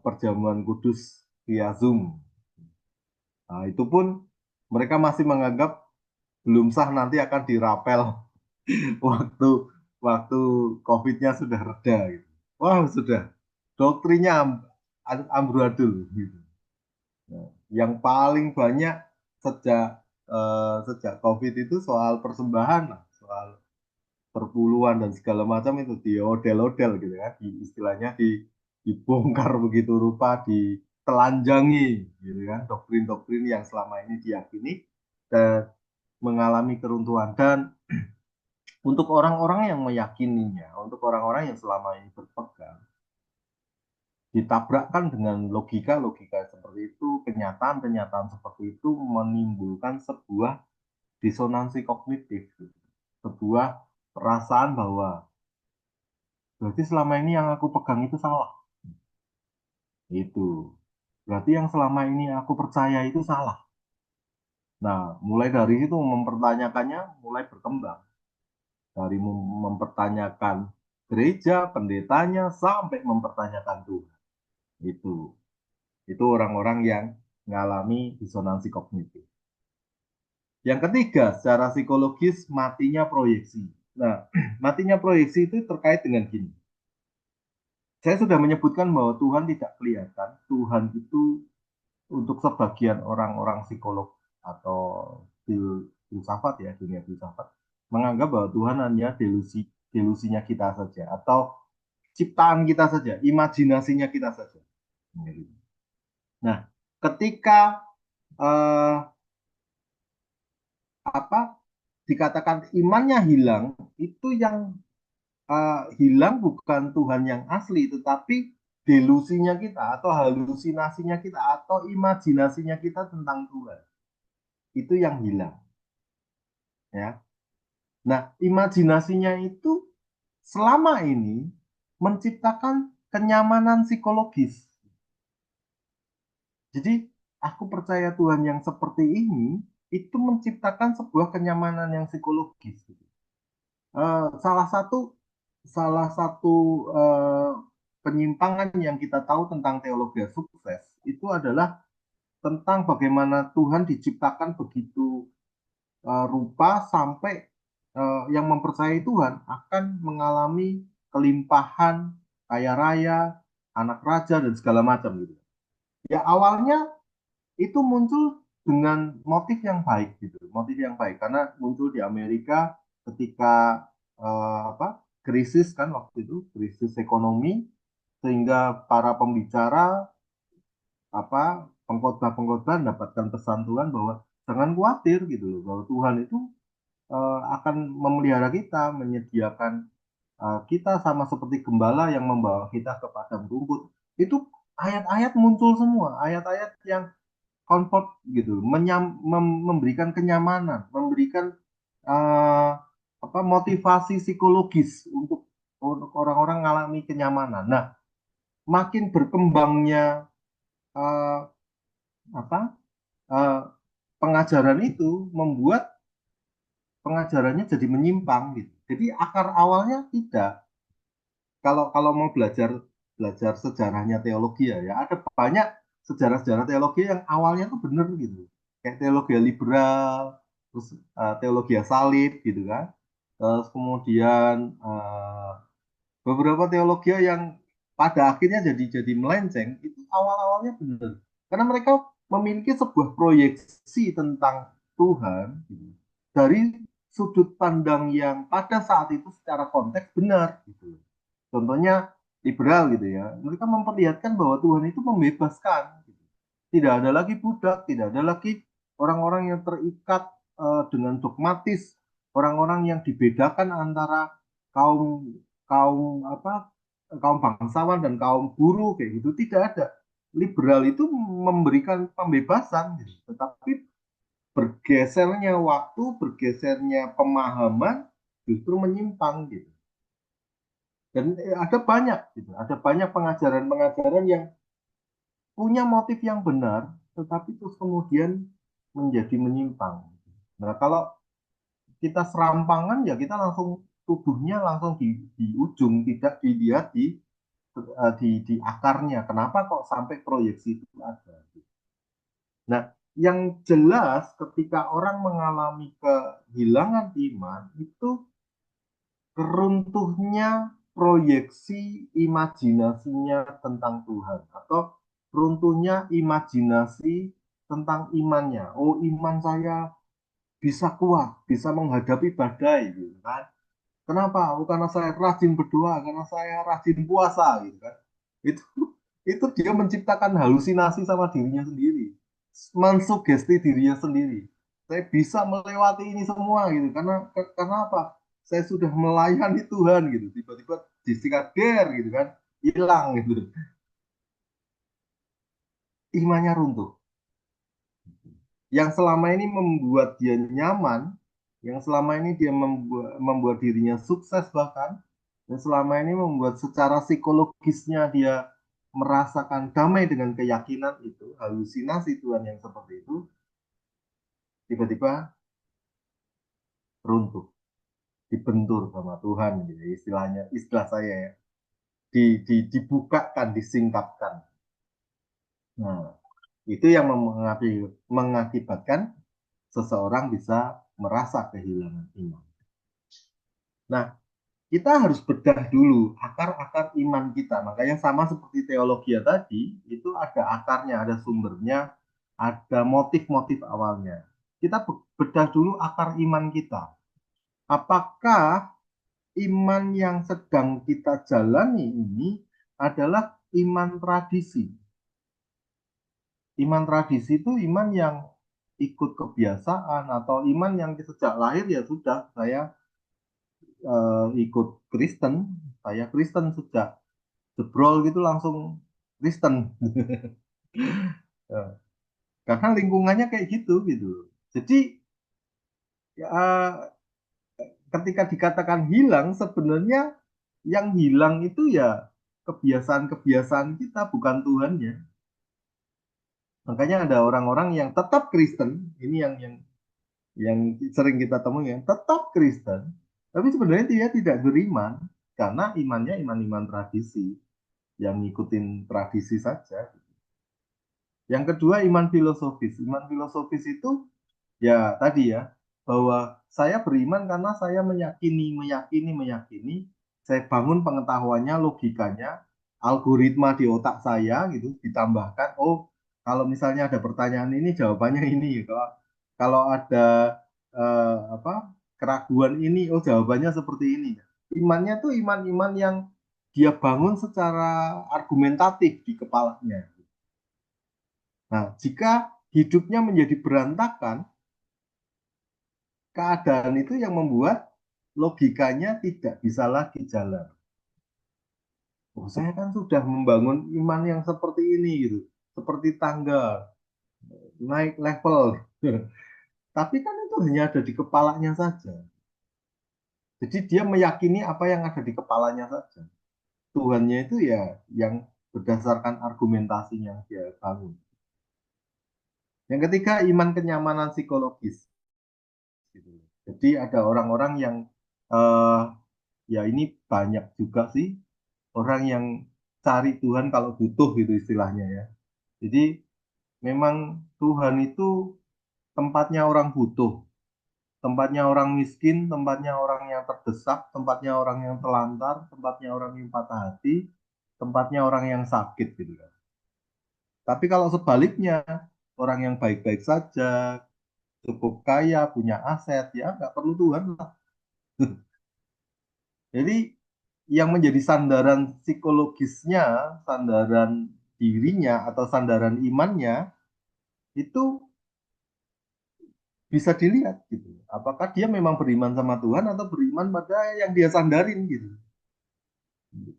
perjamuan kudus via Zoom. Nah, itu pun mereka masih menganggap belum sah, nanti akan dirapel waktu waktu COVID-nya sudah reda gitu. Wah, sudah doktrinnya amburadul gitu. Nah, yang paling banyak sejak sejak COVID itu soal persembahan, lah, soal perpuluhan dan segala macam itu diodel-odel gitu ya, istilahnya dibongkar begitu rupa, ditelanjangi gitu kan, doktrin-doktrin yang selama ini diyakini dan mengalami keruntuhan. Dan untuk orang-orang yang meyakininya, untuk orang-orang yang selama ini berpegang, ditabrakkan dengan logika-logika seperti itu, kenyataan-kenyataan seperti itu menimbulkan sebuah disonansi kognitif, sebuah perasaan bahwa berarti selama ini yang aku pegang itu salah. Itu. Berarti yang selama ini aku percaya itu salah. Nah, mulai dari situ mempertanyakannya mulai berkembang. Dari mempertanyakan gereja, pendetanya, sampai mempertanyakan Tuhan. Itu. Itu orang-orang yang mengalami disonansi kognitif. Yang ketiga, secara psikologis matinya proyeksi. Nah, matinya proyeksi itu terkait dengan gini. Saya sudah menyebutkan bahwa Tuhan tidak kelihatan. Tuhan itu untuk sebagian orang-orang psikolog atau filsafat ya, dunia filsafat, menganggap bahwa Tuhan hanya delusinya kita saja, atau ciptaan kita saja, imajinasinya kita saja. Nah, ketika eh, apa dikatakan imannya hilang, itu yang hilang bukan Tuhan yang asli, tetapi delusinya kita atau halusinasinya kita atau imajinasinya kita tentang Tuhan. Itu yang hilang, ya. Nah, imajinasinya itu selama ini menciptakan kenyamanan psikologis. Jadi, aku percaya Tuhan yang seperti ini itu menciptakan sebuah kenyamanan yang psikologis. Eh, salah satu salah satu eh, penyimpangan yang kita tahu tentang teologi sukses itu adalah tentang bagaimana Tuhan diciptakan begitu rupa sampai yang mempercayai Tuhan akan mengalami kelimpahan, kaya raya, anak raja dan segala macam gitu. Ya awalnya itu muncul dengan motif yang baik gitu, motif yang baik karena muncul di Amerika ketika apa krisis kan, waktu itu krisis ekonomi, sehingga para pembicara apa pengkhotbah-pengkhotbah mendapatkan pesan Tuhan bahwa jangan khawatir gitu loh, bahwa Tuhan itu akan memelihara kita, menyediakan kita sama seperti gembala yang membawa kita ke padang rumput. Itu ayat-ayat muncul semua, ayat-ayat yang comfort gitu, memberikan kenyamanan, memberikan uh, apa motivasi psikologis untuk orang-orang mengalami kenyamanan. Nah, makin berkembangnya uh, apa uh, pengajaran itu membuat pengajarannya jadi menyimpang gitu. Jadi akar awalnya tidak. Kalau kalau mau belajar belajar sejarahnya teologi ya ada banyak sejarah-sejarah teologi yang awalnya tuh bener gitu, kayak teologi liberal, terus teologi salib gitu kan, terus kemudian beberapa teologi yang pada akhirnya jadi melenceng itu awal-awalnya bener karena mereka memiliki sebuah proyeksi tentang Tuhan gitu, dari sudut pandang yang pada saat itu secara konteks benar gitu. Contohnya liberal gitu ya. Mereka memperlihatkan bahwa Tuhan itu membebaskan. Gitu. Tidak ada lagi budak, tidak ada lagi orang-orang yang terikat dengan dogmatis, orang-orang yang dibedakan antara kaum kaum apa kaum bangsawan dan kaum buruh kayak gitu, tidak ada. Liberal itu memberikan pembebasan, gitu. Tetapi bergesernya waktu, bergesernya pemahaman justru menyimpang gitu. Dan ada banyak gitu, ada banyak pengajaran-pengajaran yang punya motif yang benar, tetapi terus kemudian menjadi menyimpang. Nah, kalau kita serampangan ya kita langsung tubuhnya langsung di ujung, tidak dilihat di akarnya. Kenapa kok sampai proyeksi itu ada? Nah, yang jelas ketika orang mengalami kehilangan iman itu runtuhnya proyeksi imajinasinya tentang Tuhan atau runtuhnya imajinasi tentang imannya. Oh, iman saya bisa kuat, bisa menghadapi badai gitu kan. Kenapa? Oh, karena saya rajin berdoa, karena saya rajin puasa gitu kan. Itu itu dia menciptakan halusinasi sama dirinya sendiri, mensugesti dirinya sendiri. Saya bisa melewati ini semua gitu karena apa? Saya sudah melayani Tuhan gitu. Tiba-tiba disikat der gitu kan, hilang gitu. Imannya runtuh. Yang selama ini membuat dia nyaman, yang selama ini dia membuat dirinya sukses bahkan, dan selama ini membuat secara psikologisnya dia merasakan damai dengan keyakinan itu, halusinasi Tuhan yang seperti itu, tiba-tiba runtuh, dibentur sama Tuhan gitu istilahnya, istilah saya ya, dibukakan, disingkapkan. Nah, itu yang mengakibatkan seseorang bisa merasa kehilangan iman. Nah, kita harus bedah dulu akar-akar iman kita. Makanya sama seperti teologi tadi, itu ada akarnya, ada sumbernya, ada motif-motif awalnya. Kita bedah dulu akar iman kita. Apakah iman yang sedang kita jalani ini adalah iman tradisi? Iman tradisi itu iman yang ikut kebiasaan atau iman yang sejak lahir ya sudah saya ikut Kristen, saya Kristen sejak jebrol gitu langsung Kristen. Ya, karena lingkungannya kayak gitu gitu. Jadi ya, ketika dikatakan hilang sebenarnya yang hilang itu ya kebiasaan-kebiasaan kita bukan Tuhannya. Makanya ada orang-orang yang tetap Kristen, ini yang sering kita temui ya, tetap Kristen, tapi sebenarnya dia tidak beriman karena imannya iman-iman tradisi yang ngikutin tradisi saja. Yang kedua iman filosofis. Iman filosofis itu ya tadi ya, bahwa saya beriman karena saya meyakini, saya bangun pengetahuannya, logikanya, algoritma di otak saya gitu, ditambahkan, oh kalau misalnya ada pertanyaan ini jawabannya ini, kalau ada apa keraguan ini, oh jawabannya seperti ini. Imannya tuh iman-iman yang dia bangun secara argumentatif di kepalanya. Nah, jika hidupnya menjadi berantakan, keadaan itu yang membuat logikanya tidak bisa lagi jalan. Oh, saya kan sudah membangun iman yang seperti ini gitu, seperti tangga naik level. Tapi kan itu hanya ada di kepalanya saja. Jadi dia meyakini apa yang ada di kepalanya saja. Tuhannya itu ya yang berdasarkan argumentasinya yang dia bangun. Yang ketiga iman kenyamanan psikologis. Gitu. Jadi ada orang-orang yang eh, ya ini banyak juga sih orang yang cari Tuhan kalau butuh gitu istilahnya ya. Jadi memang Tuhan itu tempatnya orang butuh, tempatnya orang miskin, tempatnya orang yang terdesak, tempatnya orang yang telantar, tempatnya orang yang patah hati, tempatnya orang yang sakit gitu kan. Tapi kalau sebaliknya, orang yang baik-baik saja, cukup kaya, punya aset, ya nggak perlu Tuhan lah. Jadi yang menjadi sandaran psikologisnya, sandaran dirinya atau sandaran imannya itu bisa dilihat gitu. Apakah dia memang beriman sama Tuhan atau beriman pada yang dia sandarin gitu.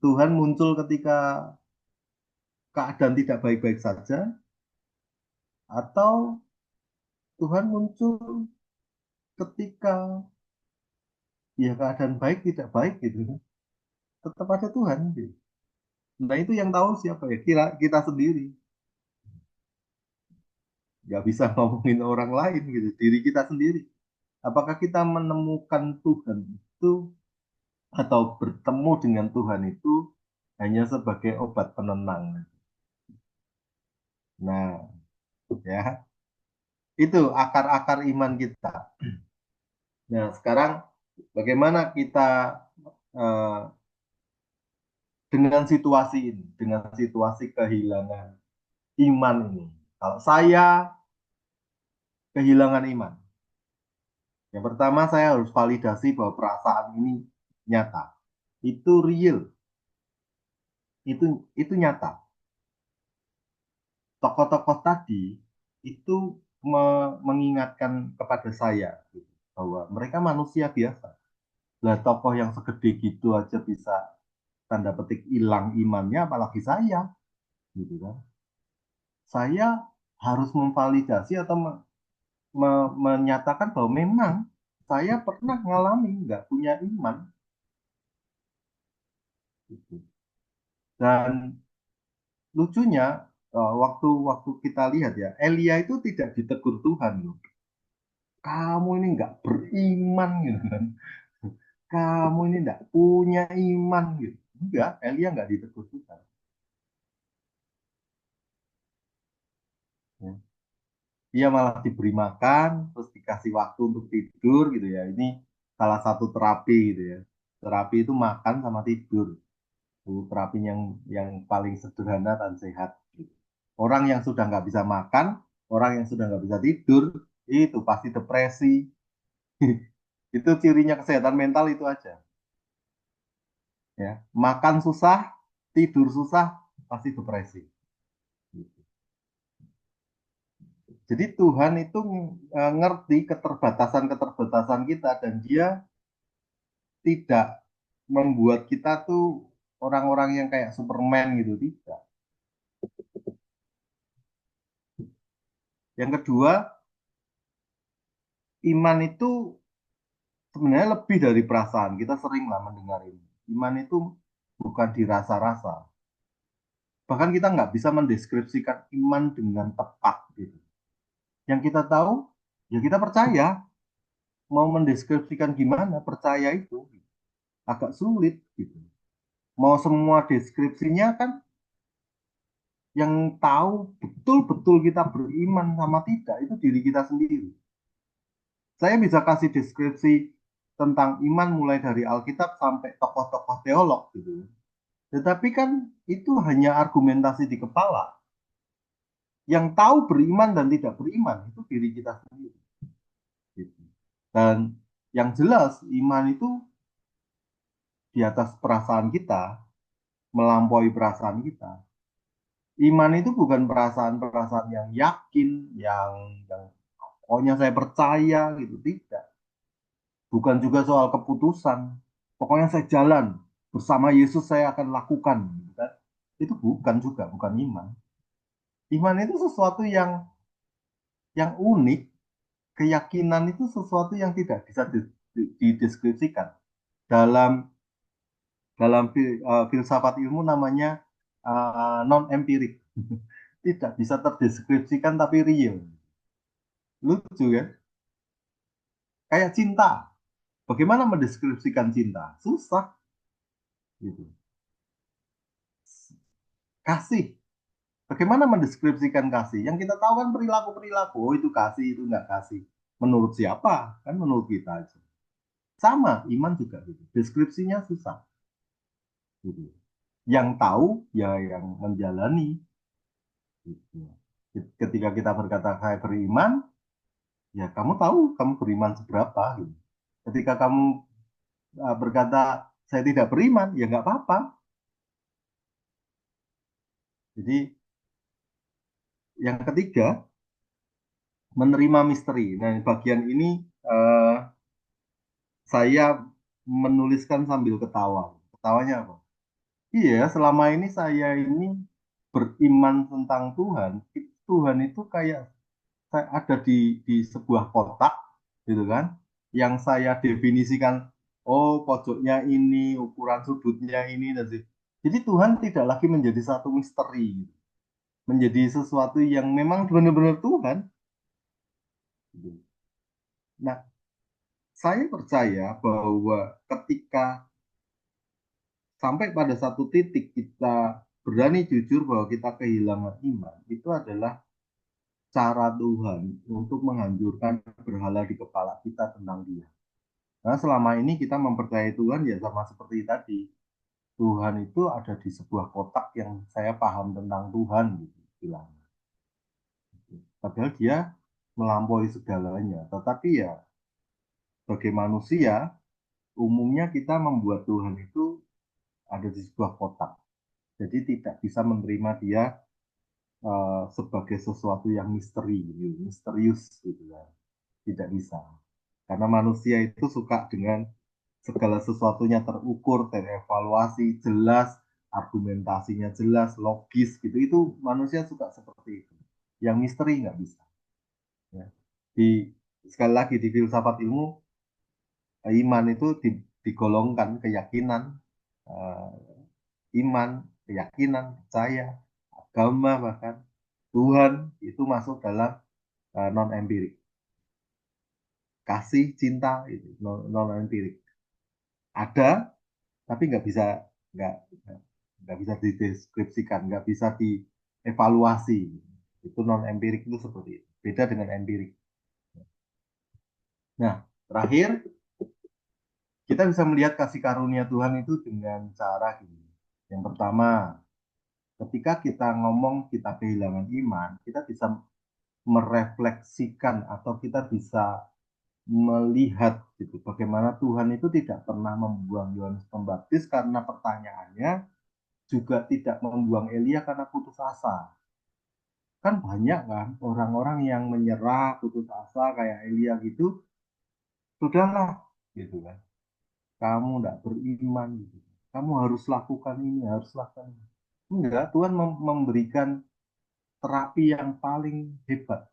Tuhan muncul ketika keadaan tidak baik-baik saja atau Tuhan muncul ketika ya keadaan baik tidak baik gitu. Tetap ada Tuhan gitu. Nah itu yang tahu siapa ya? Kita sendiri. Nggak bisa ngomongin orang lain gitu. Diri kita sendiri. Apakah kita menemukan Tuhan itu atau bertemu dengan Tuhan itu hanya sebagai obat penenang? Nah, ya itu akar-akar iman kita. Nah, sekarang bagaimana kita eh, dengan situasi ini, dengan situasi kehilangan iman ini? Kalau saya kehilangan iman, yang pertama saya harus validasi bahwa perasaan ini nyata, itu real, itu nyata. Tokoh-tokoh tadi itu mengingatkan kepada saya gitu, bahwa mereka manusia biasa. Lah tokoh yang segede gitu aja bisa tanda petik hilang imannya, apalagi saya, gitu kan? Saya harus memvalidasi atau menyatakan bahwa memang saya pernah mengalami nggak punya iman, gitu. Dan lucunya waktu waktu kita lihat ya, Elia itu tidak ditegur Tuhan loh. Kamu ini nggak beriman gitu kan? Kamu ini nggak punya iman gitu. Enggak, Elia nggak ditegur Tuhan. Ya. Dia malah diberi makan, terus dikasih waktu untuk tidur gitu ya. Ini salah satu terapi gitu ya. Terapi itu makan sama tidur. Itu terapi yang paling sederhana dan sehat. Gitu. Orang yang sudah nggak bisa makan, orang yang sudah nggak bisa tidur, itu pasti depresi. Itu cirinya kesehatan mental itu aja. Ya, makan susah, tidur susah, pasti depresi. Gitu. Jadi Tuhan itu ngerti keterbatasan-keterbatasan kita dan Dia tidak membuat kita tuh orang-orang yang kayak Superman gitu, tidak. Yang kedua, iman itu sebenarnya lebih dari perasaan. Kita sering lah mendengar ini. Iman itu bukan dirasa-rasa. Bahkan kita nggak bisa mendeskripsikan iman dengan tepat gitu. Yang kita tahu, ya kita percaya. Mau mendeskripsikan gimana percaya itu agak sulit gitu. Mau semua deskripsinya kan yang tahu betul-betul kita beriman sama tidak itu diri kita sendiri. Saya bisa kasih deskripsi tentang iman mulai dari Alkitab sampai tokoh-tokoh teolog gitu. Tetapi kan itu hanya argumentasi di kepala. Yang tahu beriman dan tidak beriman itu diri kita sendiri. Gitu. Dan yang jelas iman itu di atas perasaan kita, melampaui perasaan kita. Iman itu bukan perasaan-perasaan yang yakin, yang pokoknya saya percaya gitu, tidak. Bukan juga soal keputusan. Pokoknya saya jalan bersama Yesus saya akan lakukan, gitu kan. Itu bukan juga, bukan iman. Iman itu sesuatu yang unik, keyakinan itu sesuatu yang tidak bisa dideskripsikan. Dalam dalam filsafat ilmu namanya non empirik. Tidak bisa terdeskripsikan tapi real. Lucu kan? Kayak cinta. Bagaimana mendeskripsikan cinta? Susah gitu. Kasih. Bagaimana mendeskripsikan kasih? Yang kita tahu kan perilaku-perilaku. Oh itu kasih, itu nggak kasih. Menurut siapa? Kan menurut kita aja. Sama, iman juga gitu. Deskripsinya susah. Gitu. Yang tahu ya yang menjalani. Gitu. Ketika kita berkata saya beriman, ya kamu tahu kamu beriman seberapa. Gitu. Ketika kamu berkata saya tidak beriman, ya nggak apa-apa. Jadi yang ketiga, menerima misteri. Nah, bagian ini eh, saya menuliskan sambil ketawa. Ketawanya apa? Iya, selama ini saya ini beriman tentang Tuhan. Tuhan itu kayak saya ada di sebuah kotak gitu kan, yang saya definisikan, oh pojoknya ini, ukuran sudutnya ini, dan jadi Tuhan tidak lagi menjadi satu misteri, gitu. Menjadi sesuatu yang memang benar-benar Tuhan. Gitu. Nah, saya percaya bahwa ketika sampai pada satu titik kita berani jujur bahwa kita kehilangan iman, itu adalah cara Tuhan untuk menghancurkan berhala di kepala kita tentang Dia. Nah, selama ini kita mempercayai Tuhan ya sama seperti tadi. Tuhan itu ada di sebuah kotak yang saya paham tentang Tuhan gitu bilang. Padahal dia melampaui segalanya. Tetapi ya sebagai manusia umumnya kita membuat Tuhan itu ada di sebuah kotak. Jadi tidak bisa menerima dia sebagai sesuatu yang misterius gitu kan. Tidak bisa. Karena manusia itu suka dengan segala sesuatunya terukur, terevaluasi, jelas, argumentasinya jelas, logis gitu. Itu manusia suka seperti itu. Yang misteri nggak bisa. Ya. Di sekali lagi di filsafat ilmu, iman itu digolongkan keyakinan, eh, iman, keyakinan, percaya, agama bahkan Tuhan itu masuk dalam non empirik. Kasih, cinta itu non empirik. Ada tapi nggak nggak bisa dideskripsikan, nggak bisa dievaluasi. Itu non empirik itu seperti itu. Beda dengan empirik. Nah, terakhir kita bisa melihat kasih karunia Tuhan itu dengan cara gini. Yang pertama, ketika kita ngomong kita kehilangan iman, kita bisa merefleksikan atau kita bisa melihat gitu bagaimana Tuhan itu tidak pernah membuang Yohanes Pembaptis karena pertanyaannya, juga tidak membuang Elia karena putus asa. Kan banyak kan orang-orang yang menyerah, putus asa kayak Elia gitu, sudahlah gitu kan. Kamu tidak beriman gitu. Kamu harus lakukan ini, harus lakukan ini. Enggak, Tuhan memberikan terapi yang paling hebat.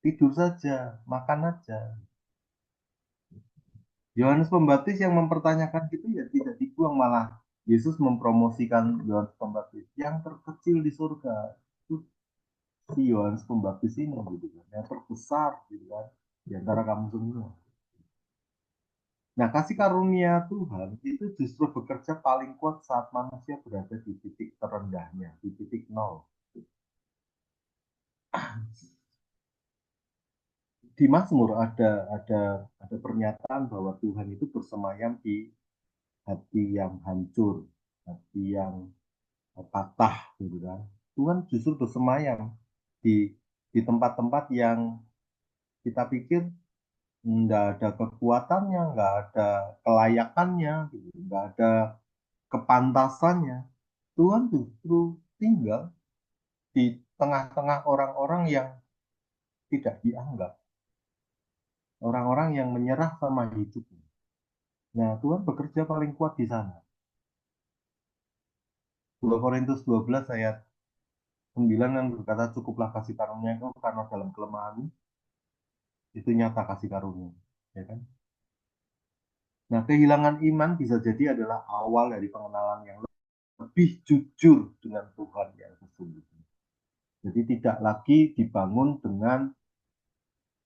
Tidur saja, makan aja. Yohanes Pembaptis yang mempertanyakan itu ya tidak dibuang, malah Yesus mempromosikan Yohanes Pembaptis yang terkecil di surga. Itu si Yohanes Pembaptis ini gitu kan, yang terbesar gitu kan di antara kamu semua. Nah, kasih karunia Tuhan itu justru bekerja paling kuat saat manusia berada di titik terendahnya, di titik nol. Di Mazmur ada pernyataan bahwa Tuhan itu bersemayam di hati yang hancur, hati yang patah gitu kan. Tuhan justru bersemayam di tempat-tempat yang kita pikir nggak ada kekuatannya, nggak ada kelayakannya, gitu. Nggak ada kepantasannya. Tuhan justru tinggal di tengah-tengah orang-orang yang tidak dianggap, orang-orang yang menyerah sama hidupnya. Nah, Tuhan bekerja paling kuat di sana. 2 Korintus 12 ayat 9 yang berkata, cukuplah kasih karunia itu karena dalam kelemahanmu itu nyata kasih karunia, ya kan? Nah, kehilangan iman bisa jadi adalah awal dari pengenalan yang lebih jujur dengan Tuhan yang sesungguhnya. Jadi tidak lagi dibangun dengan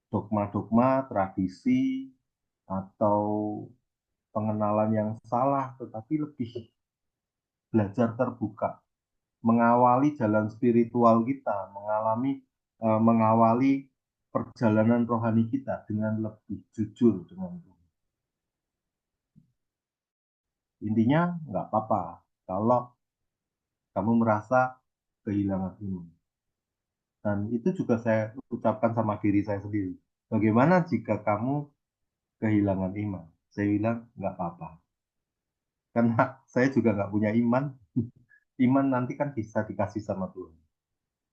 dogma-dogma, tradisi, atau pengenalan yang salah, tetapi lebih belajar terbuka, mengawali jalan spiritual kita, mengawali perjalanan rohani kita dengan lebih jujur dengan Tuhan. Intinya nggak apa-apa kalau kamu merasa kehilangan iman. Dan itu juga saya ucapkan sama diri saya sendiri. Bagaimana jika kamu kehilangan iman? Saya bilang nggak apa-apa. Karena saya juga nggak punya iman. Iman nanti kan bisa dikasih sama Tuhan.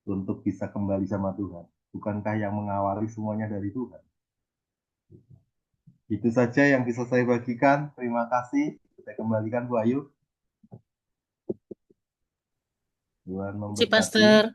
Untuk bisa kembali sama Tuhan. Bukankah yang mengawali semuanya dari Tuhan? Itu saja yang bisa saya bagikan. Terima kasih. Saya kembalikan Bu Ayu. Tuhan Si memberkati. Pastor.